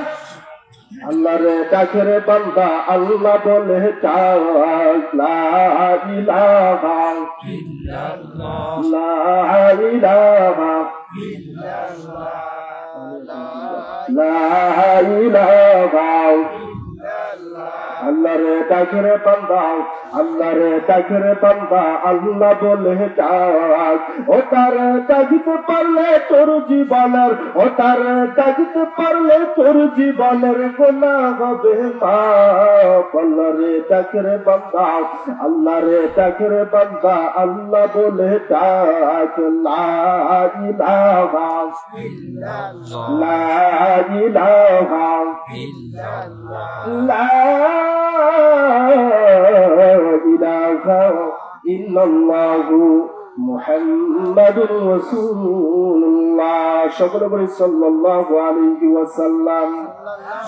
আল্লাহ রে ডাকের বান্দা, আল্লাহ বলে যাওয়াজ, লা ইলাহা ইল্লাল্লাহ, লা ইলাহা ইল্লাল্লাহ। লা ইলাহা আল্লাহ রে ডাকরে বান্দা, আল্লাহ রে ডাকরে বান্দা, আল্লাহ বলে ডাক। ও তার ডাকতে পারলে তোর জীবনের, ও তার ডাকতে পারলে তোর জীবনের গুনাহ হবে মাফ। আল্লাহ রে ডাকরে বান্দা, আল্লাহ রে ডাকরে বান্দা, আল্লাহ বলে ডাক। লা ইলাহা ইল্লাল্লাহ, লা ইলাহা ইল্লাল্লাহ, লা ইলাহা ইল্লাল্লাহু মুহাম্মাদুর রাসূলুল্লাহ। সকলে বলি সাল্লাল্লাহু আলাইহি ওয়াসাল্লাম।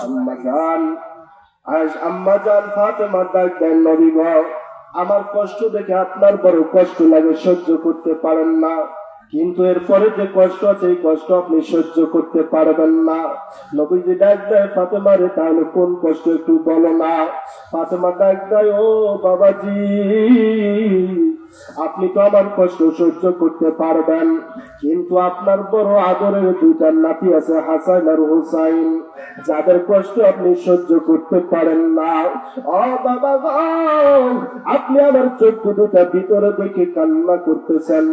আম্মা জান, আজ আম্মা জান ফাতেমা ডাক দেন, নবী গো, আমার কষ্ট দেখে আপনার বড় কষ্ট লাগে, সহ্য করতে পারেন না, কিন্তু এরপরে যে কষ্ট আছে এই কষ্ট আপনি সহ্য করতে পারবেন না। নবীজি ডাক দেয় ফাতেমা রে, তাহলে কোন কষ্ট একটু বলো না। ফাতেমা ডাক দেয়, ও বাবাজি, আপনি তো আমার কষ্ট সহ্য করতে পারবেন, কিন্তু আপনার বড় আদরের দুইটা নাতি আছে, হাসান আর হুসাইন, যাদের কষ্ট আপনি সহ্য করতে পারেন না। ও বাবা গো, আপনি আমার চোখ দুটা ভিতরে দেখে কান্না করতেছেন,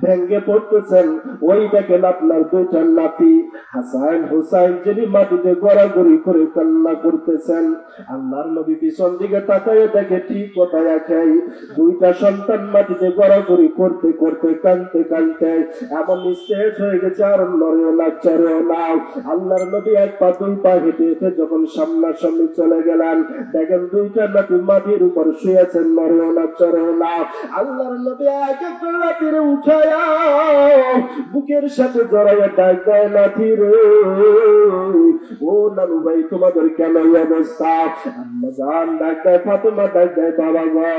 ভেঙ্গে পড়তেছেন। ওই দেখেন আপনার দুইটা নাতি হাসান হুসাইন যিনি মাটিতে গড়াগড়ি করে কান্না করতেছেন। আল্লাহর নবী পিছন দিকে তাকায় দেখে ঠিক কোথায় রাখেন, দুইটা সন্তান মাটিতে গড়াগড়ি করতে করতে কানতে কানতে এমন নিঃশেষ হয়ে গেছে, আর নড়েও না চড়েও না। আল্লাহর নবী এক পা দুই পা হেঁটে হেঁটে যখন সামনাসামনি চলে গেলেন, দেখেন দুইটা নাতি মাটির উপর শুয়েছেন, নড়েও না চড়েও না। আল্লাহর নবী এক এক নাতিরে উঠায়া বুকের সাথে জড়াইয়া ডাক দেয়, নাতি রে, ও নানু ভাই তোমাদের কেন এই অবস্থা? আম্মা জান ডাক দেয়, ফাতেমা ডাক দেয়, বাবা গো,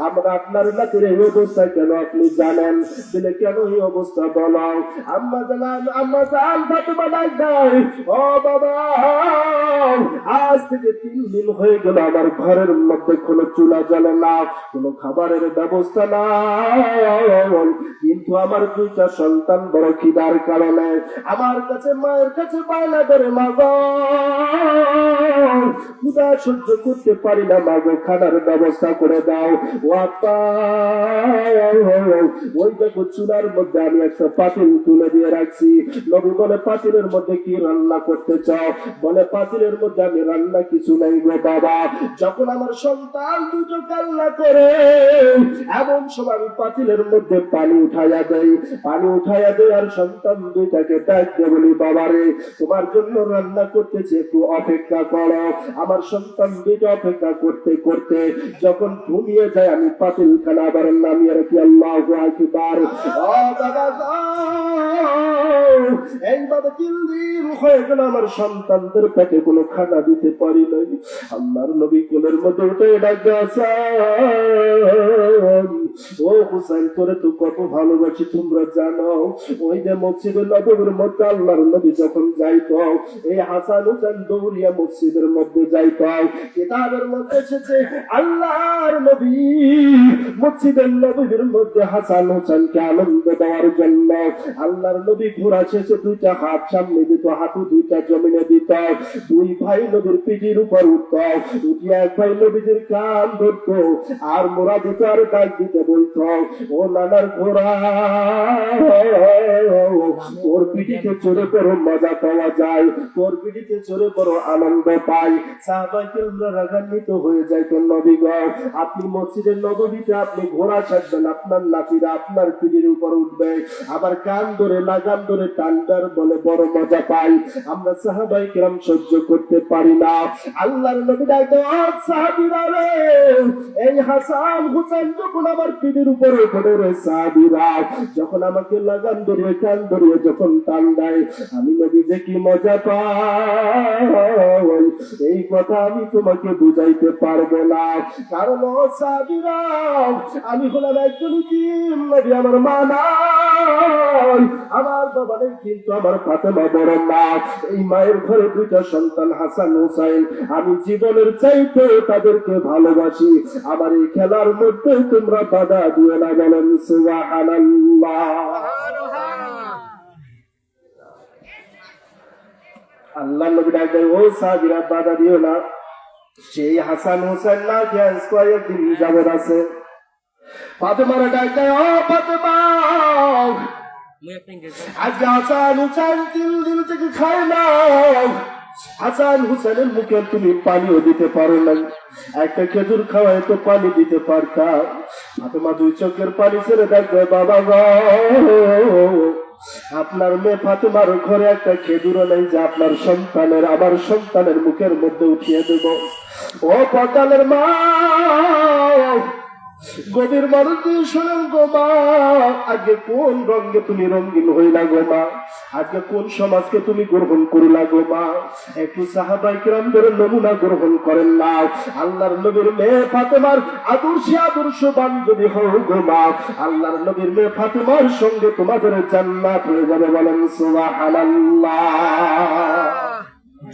আমরা আপনার নাতির এই অবস্থা কেন আপনি জানেন, দিলে কেন এই অবস্থা বলো। আম্মা জান ফাতেমা ডাক দেয়, ও বাবা, আজ থেকে 3 দিন হয়ে গেল আমার ঘরের মধ্যে কোনো চুলা জ্বলে না, কোনো খাবারের ব্যবস্থা নাই, কিন্তু আমার দুইটা সন্তান বড় খিদার কারণে আমার কাছে মায়ের কাছে বায়না করে, মা গো, ক্ষুধা সহ্য করতে পারি না, মা গো, খানার ব্যবস্থা করে দাও। ওই দেখো চুলার মধ্যে আমি একটা পাতিল তুলে দিয়ে রাখছি। নবী বলে, পাতিলের মধ্যে কি রান্না করতে চাও? বলে, পাতিলের মধ্যে আমি রান্না কিছু নাই গো বাবা। যখন আমার সন্তান দুটো কান্না করে এমন সময় আমি পাতিলের মধ্যে পানি উঠাইয়া দেই, আর সন্তান দুইটাকে ডাক দিয়ে বলি, বাবা রে, তোমার জন্য রান্না করতেছে, একটু অপেক্ষা করো। আমার সন্তান দুইটা অপেক্ষা করতে করতে যখন ঘুমিয়ে যায়, আমি পাতিল খানা আবার নামিয়ে রাখি। আল্লাহু আকবার। এইভাবে 3 দিন হয়ে গেল আমার সন্তানদের পেটে কোনো খানা দিতে পারি নাই। আল্লাহর নবী কোলের মধ্যে উঠে ডাক দেয়, ও হুসাইন, তোরে তো কত ভালোবাসি তোমরা জানো। ওই যে মসজিদে নববীর মধ্যে আল্লাহর নবী যখন যাইতো, এই হাসান হুসাইন দৌড়িয়া মসজিদের মধ্যে যাইতো। কিতাবের মধ্যে এসেছে আল্লাহর নবী মসজিদের নববীর মধ্যে হাসান হুসাইনকে আনন্দ দেওয়ার জন্য আল্লাহর নবী ঘোড়া শেষে দুইটা হাত সামনে দিত, হাঁটু দুইটা জমিনে দিত, দুই ভাই নবীর পিঠির উপর উঠত, উঠিয়া এক ভাই নবীদের কান ধরত, আর মোরা দিত আর ডাক দিতে বলতো, ও নানার ঘোড়া, তোর পিঠিতে চড়ে বড় মজা পাওয়া যায়, তোর পিঠিতে চড়ে বড় আনন্দ পাই। সাহাবায়ে কেরামরা রাগান্বিত হয়ে যায়, তো নবী গো, আপনি মসজিদের নববীতে আপনি ঘোড়া ছাড়বেন, আপনার নাতিরা আপনার পিঠির উপর উঠবে, আবার কান ধরে লাগাম ধরে টান্ডার বলে বড় মজা পাই। আমরা সাহাবায়ে কেরাম সহ্য করতে পারি না। আল্লাহর নবী ডাকতে, সাহাবীরা রে, এই হাসান হুসাইন যখন আমার পিঠের উপরে পড়ে রে, সাহাবীরা যখন আমাকে লাগাম ধরে কান ধরে যখন টান দেয়, আমি নবী যে কি মজা পাই, এই কথা আমি তোমাকে বুঝাইতে পারবো না। কারণ সাহাবীরা, আমি হলাম একজন ইতিম, নবী আমার মা নাই, আমার বাবা নেই, কিন্তু আমার ফাতেমা বড় মা। এই মায়ের ঘরে দুইটা সন্তান হাসান হুসাইন, আমি জীবনের চাইতে তাদেরকে ভালোবাসি। আমার এই খেলার মধ্যে তোমরা বাধা দিও না, বলেন সুবহানাল্লাহ। আল্লাহ নবী ডাক দেয়, ও সাহাবীরা বাধা দিও না, সেই হাসান হোসেন না গ্যাস কয়েকদিন যাবত আছে। ফাতেমার ডাক দেয়, ও ফাতেমা, আজকে হাসান হোসেন 3 দিন থেকে খায় না। হাসান হোসেনের মুখে তুমি পানিও দিতে পারো না, একটা খেজুর খাওয়ায় তো পানি দিতে পারতাম। ফাতেমা 2 চোখের পানি ছেড়ে দেখবে, বাবা গো, আপনার মেয়ে ফাতেমার ঘরে একটা খেজুরও নেই যে আপনার সন্তানের, আমার সন্তানের মুখের মধ্যে উঠিয়ে দেব। ও পদ্মালের মা, গভীর মানুষ শোনেন গো মা, আজকে কোন রঙে তুমি রঙিন হইলা গো মা, আজকে কোন সমাজকে তুমি গ্রহণ করলা গো মা, একটু সাহাবায়ে কিরামদের নমুনা গ্রহণ করেন না। আল্লাহর নবীর মেয়ে ফাতেমার আদর্শবান যদি হও গো মা, আল্লাহর নবীর মেয়ে ফাতেমার সঙ্গে তোমাদের জান্নাত হয়ে যাবে, বলেন সুবহানাল্লাহ।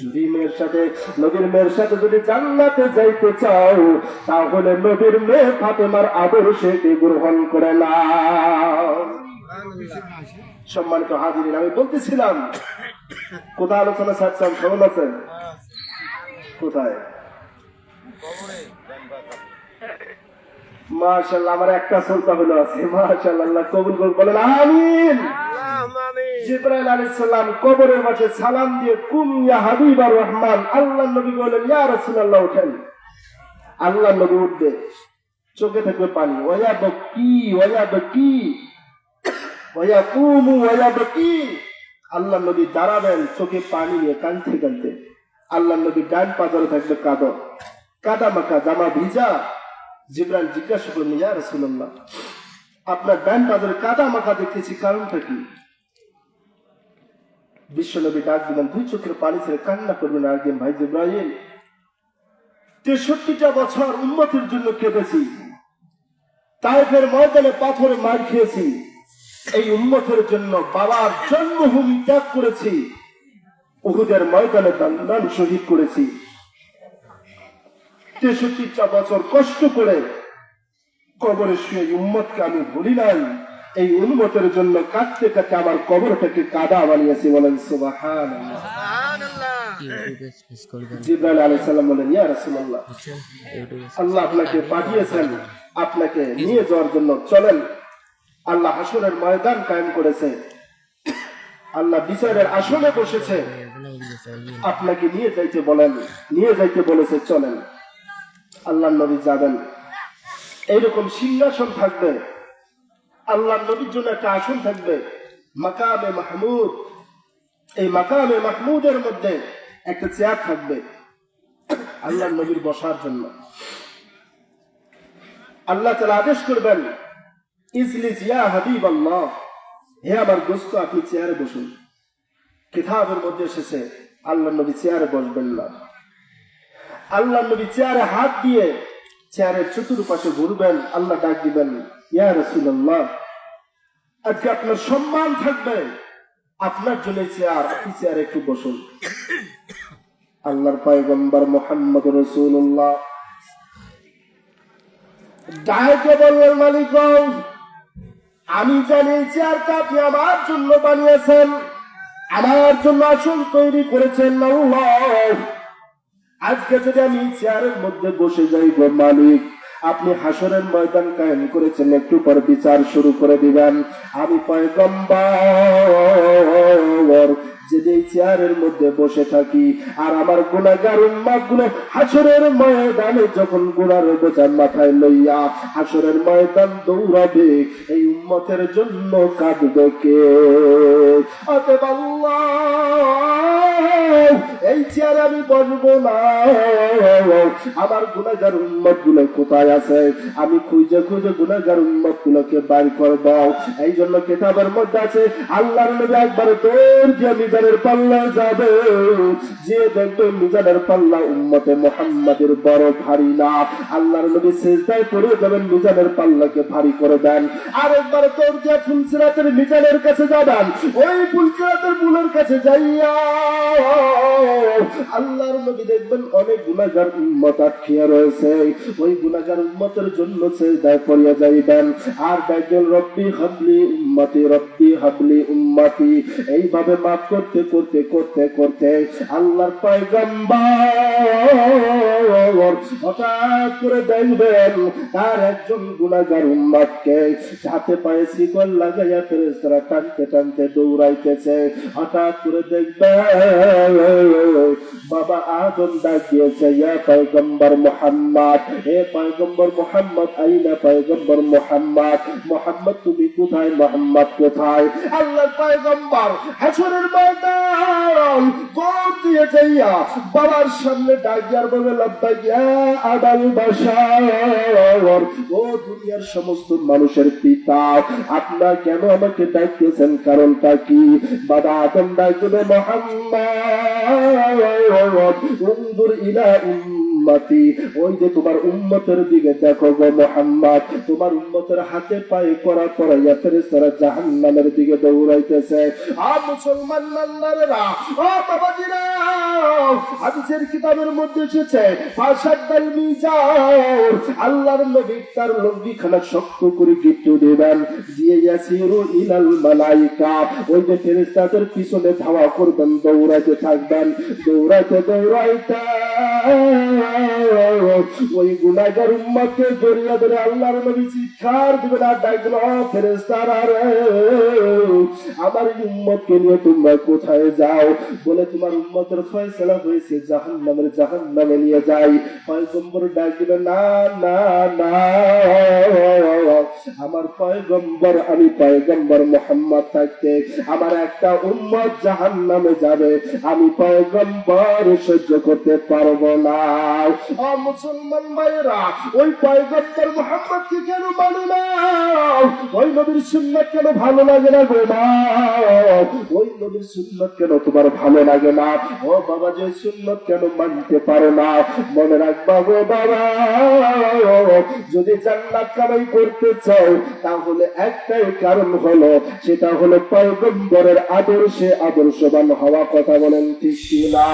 যদি মেয়ের সাথে, নবীর মেয়ের সাথে যদি জান্নাতে যাইতে চাও, তাহলে নবীর মেয়ে ফাতেমার আদর্শকে গ্রহণ করে নাও। সম্মানিত হাজিরিন, আমি বলতেছিলাম কোথায় আলোচনা ছাড়ছিলাম, কেমন আছেন? কোথায়? মাশাআল্লাহ, আমার একটা সুলতা হলো আছে। মাশাআল্লাহ, আল্লাহ কবুল করুন, বলেন আমিন। জিবরাইল আলাইহিস সালাম কবরের মাঝে সালাম দিয়ে, কুম ইয়া হাবিবার রহমান, আল্লাহর নবী বলেন, ইয়া রাসূলুল্লাহ ওঠেন। আল্লাহর নবী উঠবে, চোখে থাকবে পানি, ওয়া বকি ওয়া বকি ওয়া কুমু ওয়া বকি। আল্লাহর নবী দাঁড়াবেন, চোখে পানি নিয়ে কাঁদতে কাঁদতে। আল্লাহর নবী ডান পাজরে থাকবে কাদর, কাদা মাখা, জামা ভিজা। জিবরাইল জিজ্ঞাসা করলেন, ইয়া রাসূলুল্লাহ, আপনার ডান পাজরে কাদা মাখা দেখতেছি, কারণটা কি? বিশ্বনবী ডাক দিলেন, 2 চোখের পানি ছেড়ে কান্না করবেন একদিন, ভাই জিবরাইল, 63টা বছর উম্মতের জন্য কেঁদেছি, তায়েফের ময়দানে পাথরে মার খেয়েছি, এই উম্মতের জন্য বাবার জন্মভূমি ত্যাগ করেছি, উহুদের ময়দানে দান শহীদ করেছি, 63টা বছর কষ্ট করে কবরে শুয়ে উম্মতকে আমি ভুলি নাই, এই উম্মতের জন্য কাঁদতে কাঁদতে আমার কবরটাকে কাদা বানিয়েছি, বলেন সুবহানাল্লাহ। জিবরাইল আলাইহিস সালাম বলেন, ইয়া রাসূলুল্লাহ, আল্লাহ আপনাকে পাঠিয়েছেন আপনাকে নিয়ে যাওয়ার জন্য, চলেন। আল্লাহ হাসরের ময়দান কায়েম করেছে, আল্লাহ বিচারের আসনে বসেছে, আপনাকে নিয়ে যাইতে বলেন, নিয়ে যাইতে বলেছে, চলেন। আল্লাহর নবী যাবেন, এইরকম সিংহাসন থাকবে, আল্লাহর নবীর জন্য একটা আসন থাকবে, মাকামে মাহমুদ। এই মাকামে মাহমুদের মধ্যে একটা চেয়ার থাকবে আল্লাহর নবীর বসার জন্য। আল্লাহ তাআলা আদেশ করবেন, ইজলিস ইয়া হাবিবাল্লাহ, হে আমার দোস্ত, আপনি চেয়ারে বসুন। কিতাবের মধ্যে এসেছে আল্লাহর নবী চেয়ারে বসবেন না। আল্লাহর নবী চেয়ারে হাত দিয়ে চেয়ারের চতুর্পাশে ঘুরবেন, আল্লাহ ডাক দিবেন, ইয়া রাসূলুল্লাহ, আজকে আপনার সম্মান থাকবে, আপনার জন্য চেয়ার, আপনি চেয়ারে একটু বসুন। আল্লাহর পয়গম্বর মুহাম্মদ রাসূলুল্লাহ ডাকে বললেন, মালিক, আমি জানি চেয়ারটা আপনি আমার জন্য বানিয়েছেন, আমার জন্য আসন তৈরি করেছেন। আল্লাহ, আজকে যদি আমি চেয়ারের মধ্যে বসে যাই গো মালিক, আপনি হাসরের ময়দান কায়েম করেছেন, একটু পর বিচার শুরু করে দিবেন। আমি পয়গম্বর যদি এই চেয়ারের মধ্যে বসে থাকি, আর আমার গুনাহগার উম্মতগুলো হাসরের ময়দানে যখন গুনার বোঝা মাথায় লইয়া হাসরের ময়দান দৌড়াবে, এই উম্মতের জন্য কাঁদবে কে? অতএব আল্লাহ, এই চেয়ারে আমি বসবো না। আমার গুনাহগার উম্মতগুলো কোথায় আছে? আমি খুঁজে খুঁজে গুনাহগার উম্মতগুলোকে বাইর করব। এই জন্য কিতাবের মধ্যে আছে, আল্লাহর নবী একবার দৌড় দিয়ে মিজানের পাল্লা যাবে, যে দেখবে মিজানের পাল্লা উম্মতে মুহাম্মাদের বড় ভারী না, আল্লাহর নবী সিজদায় পড়ে যাবেন, মিজানের পাল্লাকে ভারী করে দেন। আর একবার দৌড় দিয়ে ফুলসিরাতের মিজানের কাছে যাবেন, ওই ফুলসিরাতের পুলের কাছে যাইয়া আল্লাহর নবী দেখবেন অনেক গুনাহগার উম্মত আটকিয়া রয়েছে, ওই গুনাহগার উম্মতের জন্য সিজদায় পড়িয়া যাইবেন আর দেখবেন রব্বি হাবলি উম্মতি, রব্বি হাবলি উম্মতি, এইভাবে মাফ করতে করতে করতে করতে আল্লাহর পয়গম্বর হঠাৎ করে দেখবেন তার একজন গুনাহগার উম্মতকে হাতে পায়ে শিকল লাগাইয়া ফেরেশতারা টানতে টানতে দৌড়াইতেছে। হঠাৎ করে দেখবেন বাবা আদম ডাক দিয়েছে, ইয়া পয়গম্বর মুহাম্মদ, হে পয়গম্বর মুহাম্মদ, আইনা পয়গম্বর মুহাম্মদ, মুহাম্মদ তুমি কোথায়, মুহাম্মদ কোথায়? আল্লাহর পয়গম্বর হাসরের ময়দান দৌড় দিয়ে যাইয়া বাবার সামনে ডাক দিয়ার বলে, লব্বাইক ইয়া আবাল বাশার, ও দুনিয়ার সমস্ত মানুষের পিতা, আপনারা কেন আমাকে ডাকতেছেন, কারণটা কি? বাবা আদম ডাক দেবে, মুহাম্মদ উনজুর ইলা উম্মতি, ওই যে তোমার উম্মতের দিকে দেখো গো মুহাম্মদ, তোমার উম্মতের হাতে পায়ে করা পড়াইয়া ফেরেশতারা জাহান্নামের দিকে দৌড়াইতেছে। আ মুসলমান নান্দারেরা, ও বাবাজিরা, হাদিসের কিতাবের মধ্যে এসেছে ফাসাদাল মিজার, আল্লাহর নবী তার লঙ্গিখানা শক্ত করে গিট্টু দেবেন, দিয়ে ইয়াসিরু ইলাল মালাইকা, ওই যে ফেরেশতাদের পিছনে ধাওয়া করবেন, দৌড়াইতে থাকবেন, দৌড়াইতে দৌড়াইতে ওই গুনাহগার উম্মতকে জড়িয়ে ধরে আল্লাহর নবী চিৎকার দিবেন আর ডাকবেন, ও ফেরেশতারা রে, আমার উম্মতকে নিয়ে তোমরা কোথায় যাও? বলে তোমার উম্মতের ফয়সালা হয়েছে জাহান্নামের, জাহান্নামে নিয়ে যাই। পয়গম্বর ডাক দিবেন, না না না, আমার পয়গম্বর, আমি পয়গম্বর মুহাম্মদ থাকতে আমার একটা উম্মত জাহান্নামে যাবে, আমি পয়গম্বর সহ্য করতে পারবো না। ও মুসলমান ভাইরা, ওই পয়গম্বর মুহাম্মদকে কেন মানে না? ওই নবীর সুন্নাত কেন ভালো লাগে না গো মা? ওই নবীর সুন্নাত কেন তোমার ভালো লাগে না? ও বাবা, যে সুন্নাত কেন মানতে পারো না? মনে রাখবা গো বাবা, যদি জান্নাত কামাই করতে চাও তাহলে একটাই কারণ হলো, সেটা হলো পয়গম্বরের আদর্শে আদর্শবান হওয়া। কথা বলেন ঠিক কি না?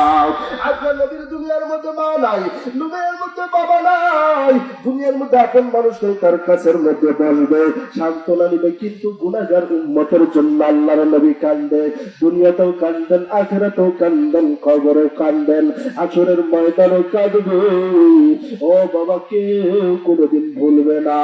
আজকে নবীর দুনিয়ার মধ্যে মা নাই, দুনিয়ার মধ্যে বাবা নাই, দুনিয়ার মধ্যে আপন মানুষ নেই, তার কাছের মধ্যে বলবে, সান্ত্বনা নিবে, কিন্তু গুনাহগার উম্মতের জন্য আল্লাহর নবী কান্দে, দুনিয়াতেও কান্দেন, আখিরাতেও কান্দেন, কবরেও কান্দেন, হাসরের ময়দানেও কাঁদবে। ও বাবা, কেউ কোনোদিন ভুলবে না।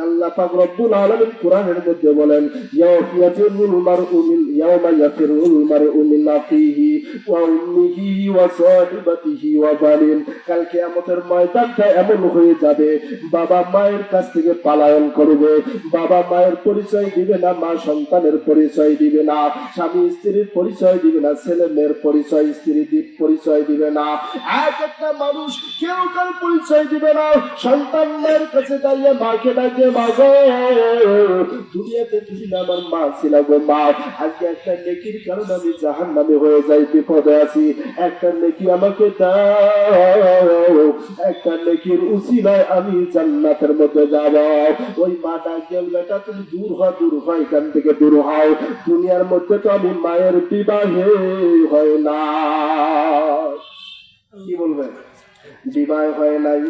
আল্লাহ পাক রব্বুল আলামিন কোরআনের মধ্যে বলেন, ইয়াফিরুল মারউ মিন ইয়াওমা ইয়াফিরুল মারউ মিন আখিহি ওয়া উম্মিহি ওয়া সাহিবাতিহি ওয়া বানিন, কাল কিয়ামতের ময়দানটা এমন হয়ে যাবে, বাবা মায়ের কাছ থেকে পালায়ন করবে, বাবা মায়ের পরিচয় দিবে না, মা সন্তানের পরিচয় দিবে না, স্বামী স্ত্রীর পরিচয় দিবে না, ছেলে মেয়ের পরিচয় স্ত্রী পরিচয় দিবে না, এক একটা মানুষ কেউ কার পরিচয় দিবে না। সন্তান মায়ের কাছে দাঁড়িয়ে মাকে ডাকে, মা গো, দুনিয়াতে তুমি আমার মা ছিল গো মা, আজকে একটা নেকির কারণে আমি জাহান্নামে হয়ে যাই, বিপদে আছি, একটা নেকি আমাকে দাও, একটা নেকির উসিলায় আমি জান্নাতের মধ্যে যাব। ওই মা ডাকেন, বেটা তুমি দূর হও, দূর হয়, এখান থেকে দূর হও, দুনিয়ার মধ্যে তো আমি মায়ের বিবাহে হয় না। কি বলবেন? বিবাহ হয় নাই।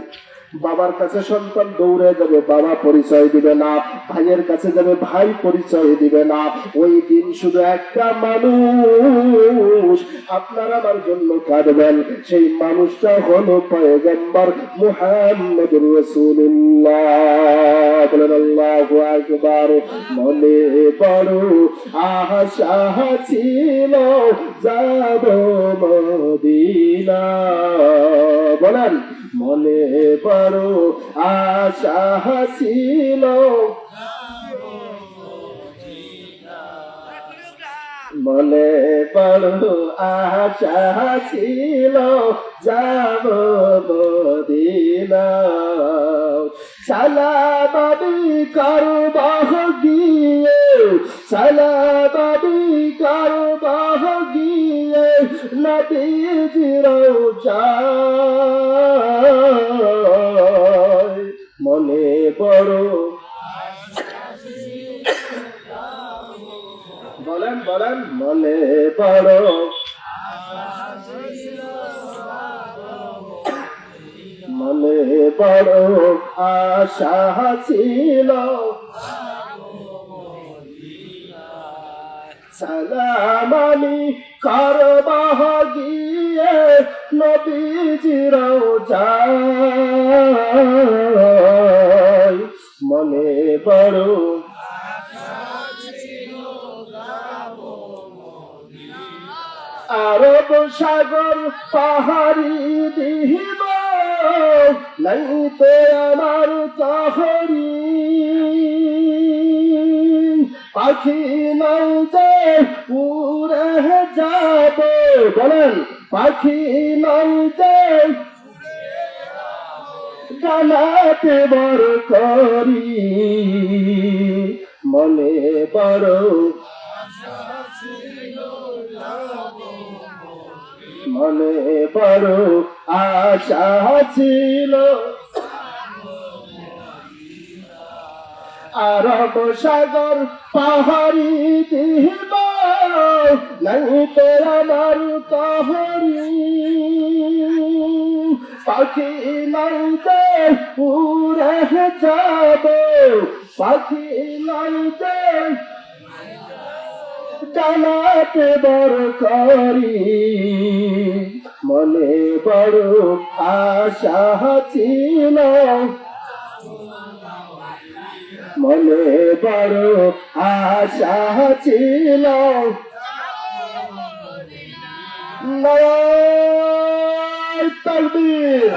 বাবার কাছে সন্তান দৌড়ে যাবে, বাবা পরিচয় দিবে না, ভাইয়ের কাছে যাবে, ভাই পরিচয় দিবে না। ওই দিন শুধু একটা মানুষ আপনার আমার জন্য কাঁদবেন, সেই মানুষটা হলো পয়গম্বর মুহাম্মদুর রাসূলুল্লাহ। বলেন আল্লাহু আকবার। মনে বড় আশা ছিল যাব মদিনা, বলেন মনে বড় আশা ছিল, মনে বড় আশা ছিল যাব মদিনা, সালাম আমি করবাহ গিয়ে, সালাম আমি করবাহ গিয়ে নবীজির রওজায়, মনে বড়, বলেন বলেন, মনে বড় বড় আশা ছিল সালাম আমি করবাহ গিয়ে নবীজির রওজায় মনে বড় আরব সাগর পাহাড়ি দিব নাই তো আমার কাহরি পাখি নাই যে উড়ে যাবে বলেন পাখি নাই যে গানাতে বড় করি মনে বড় মনে বড় আশা ছিল আরব সাগর পাহাড়ি দিব নাই তো আমার কাহরি পাখি নাই যে উড়ে যাবে পাখি নাই যে জানাতে বড় করি মনে বড় আশা ছিল মনে বড় আশা ছিল নারায়ে তাকবীর।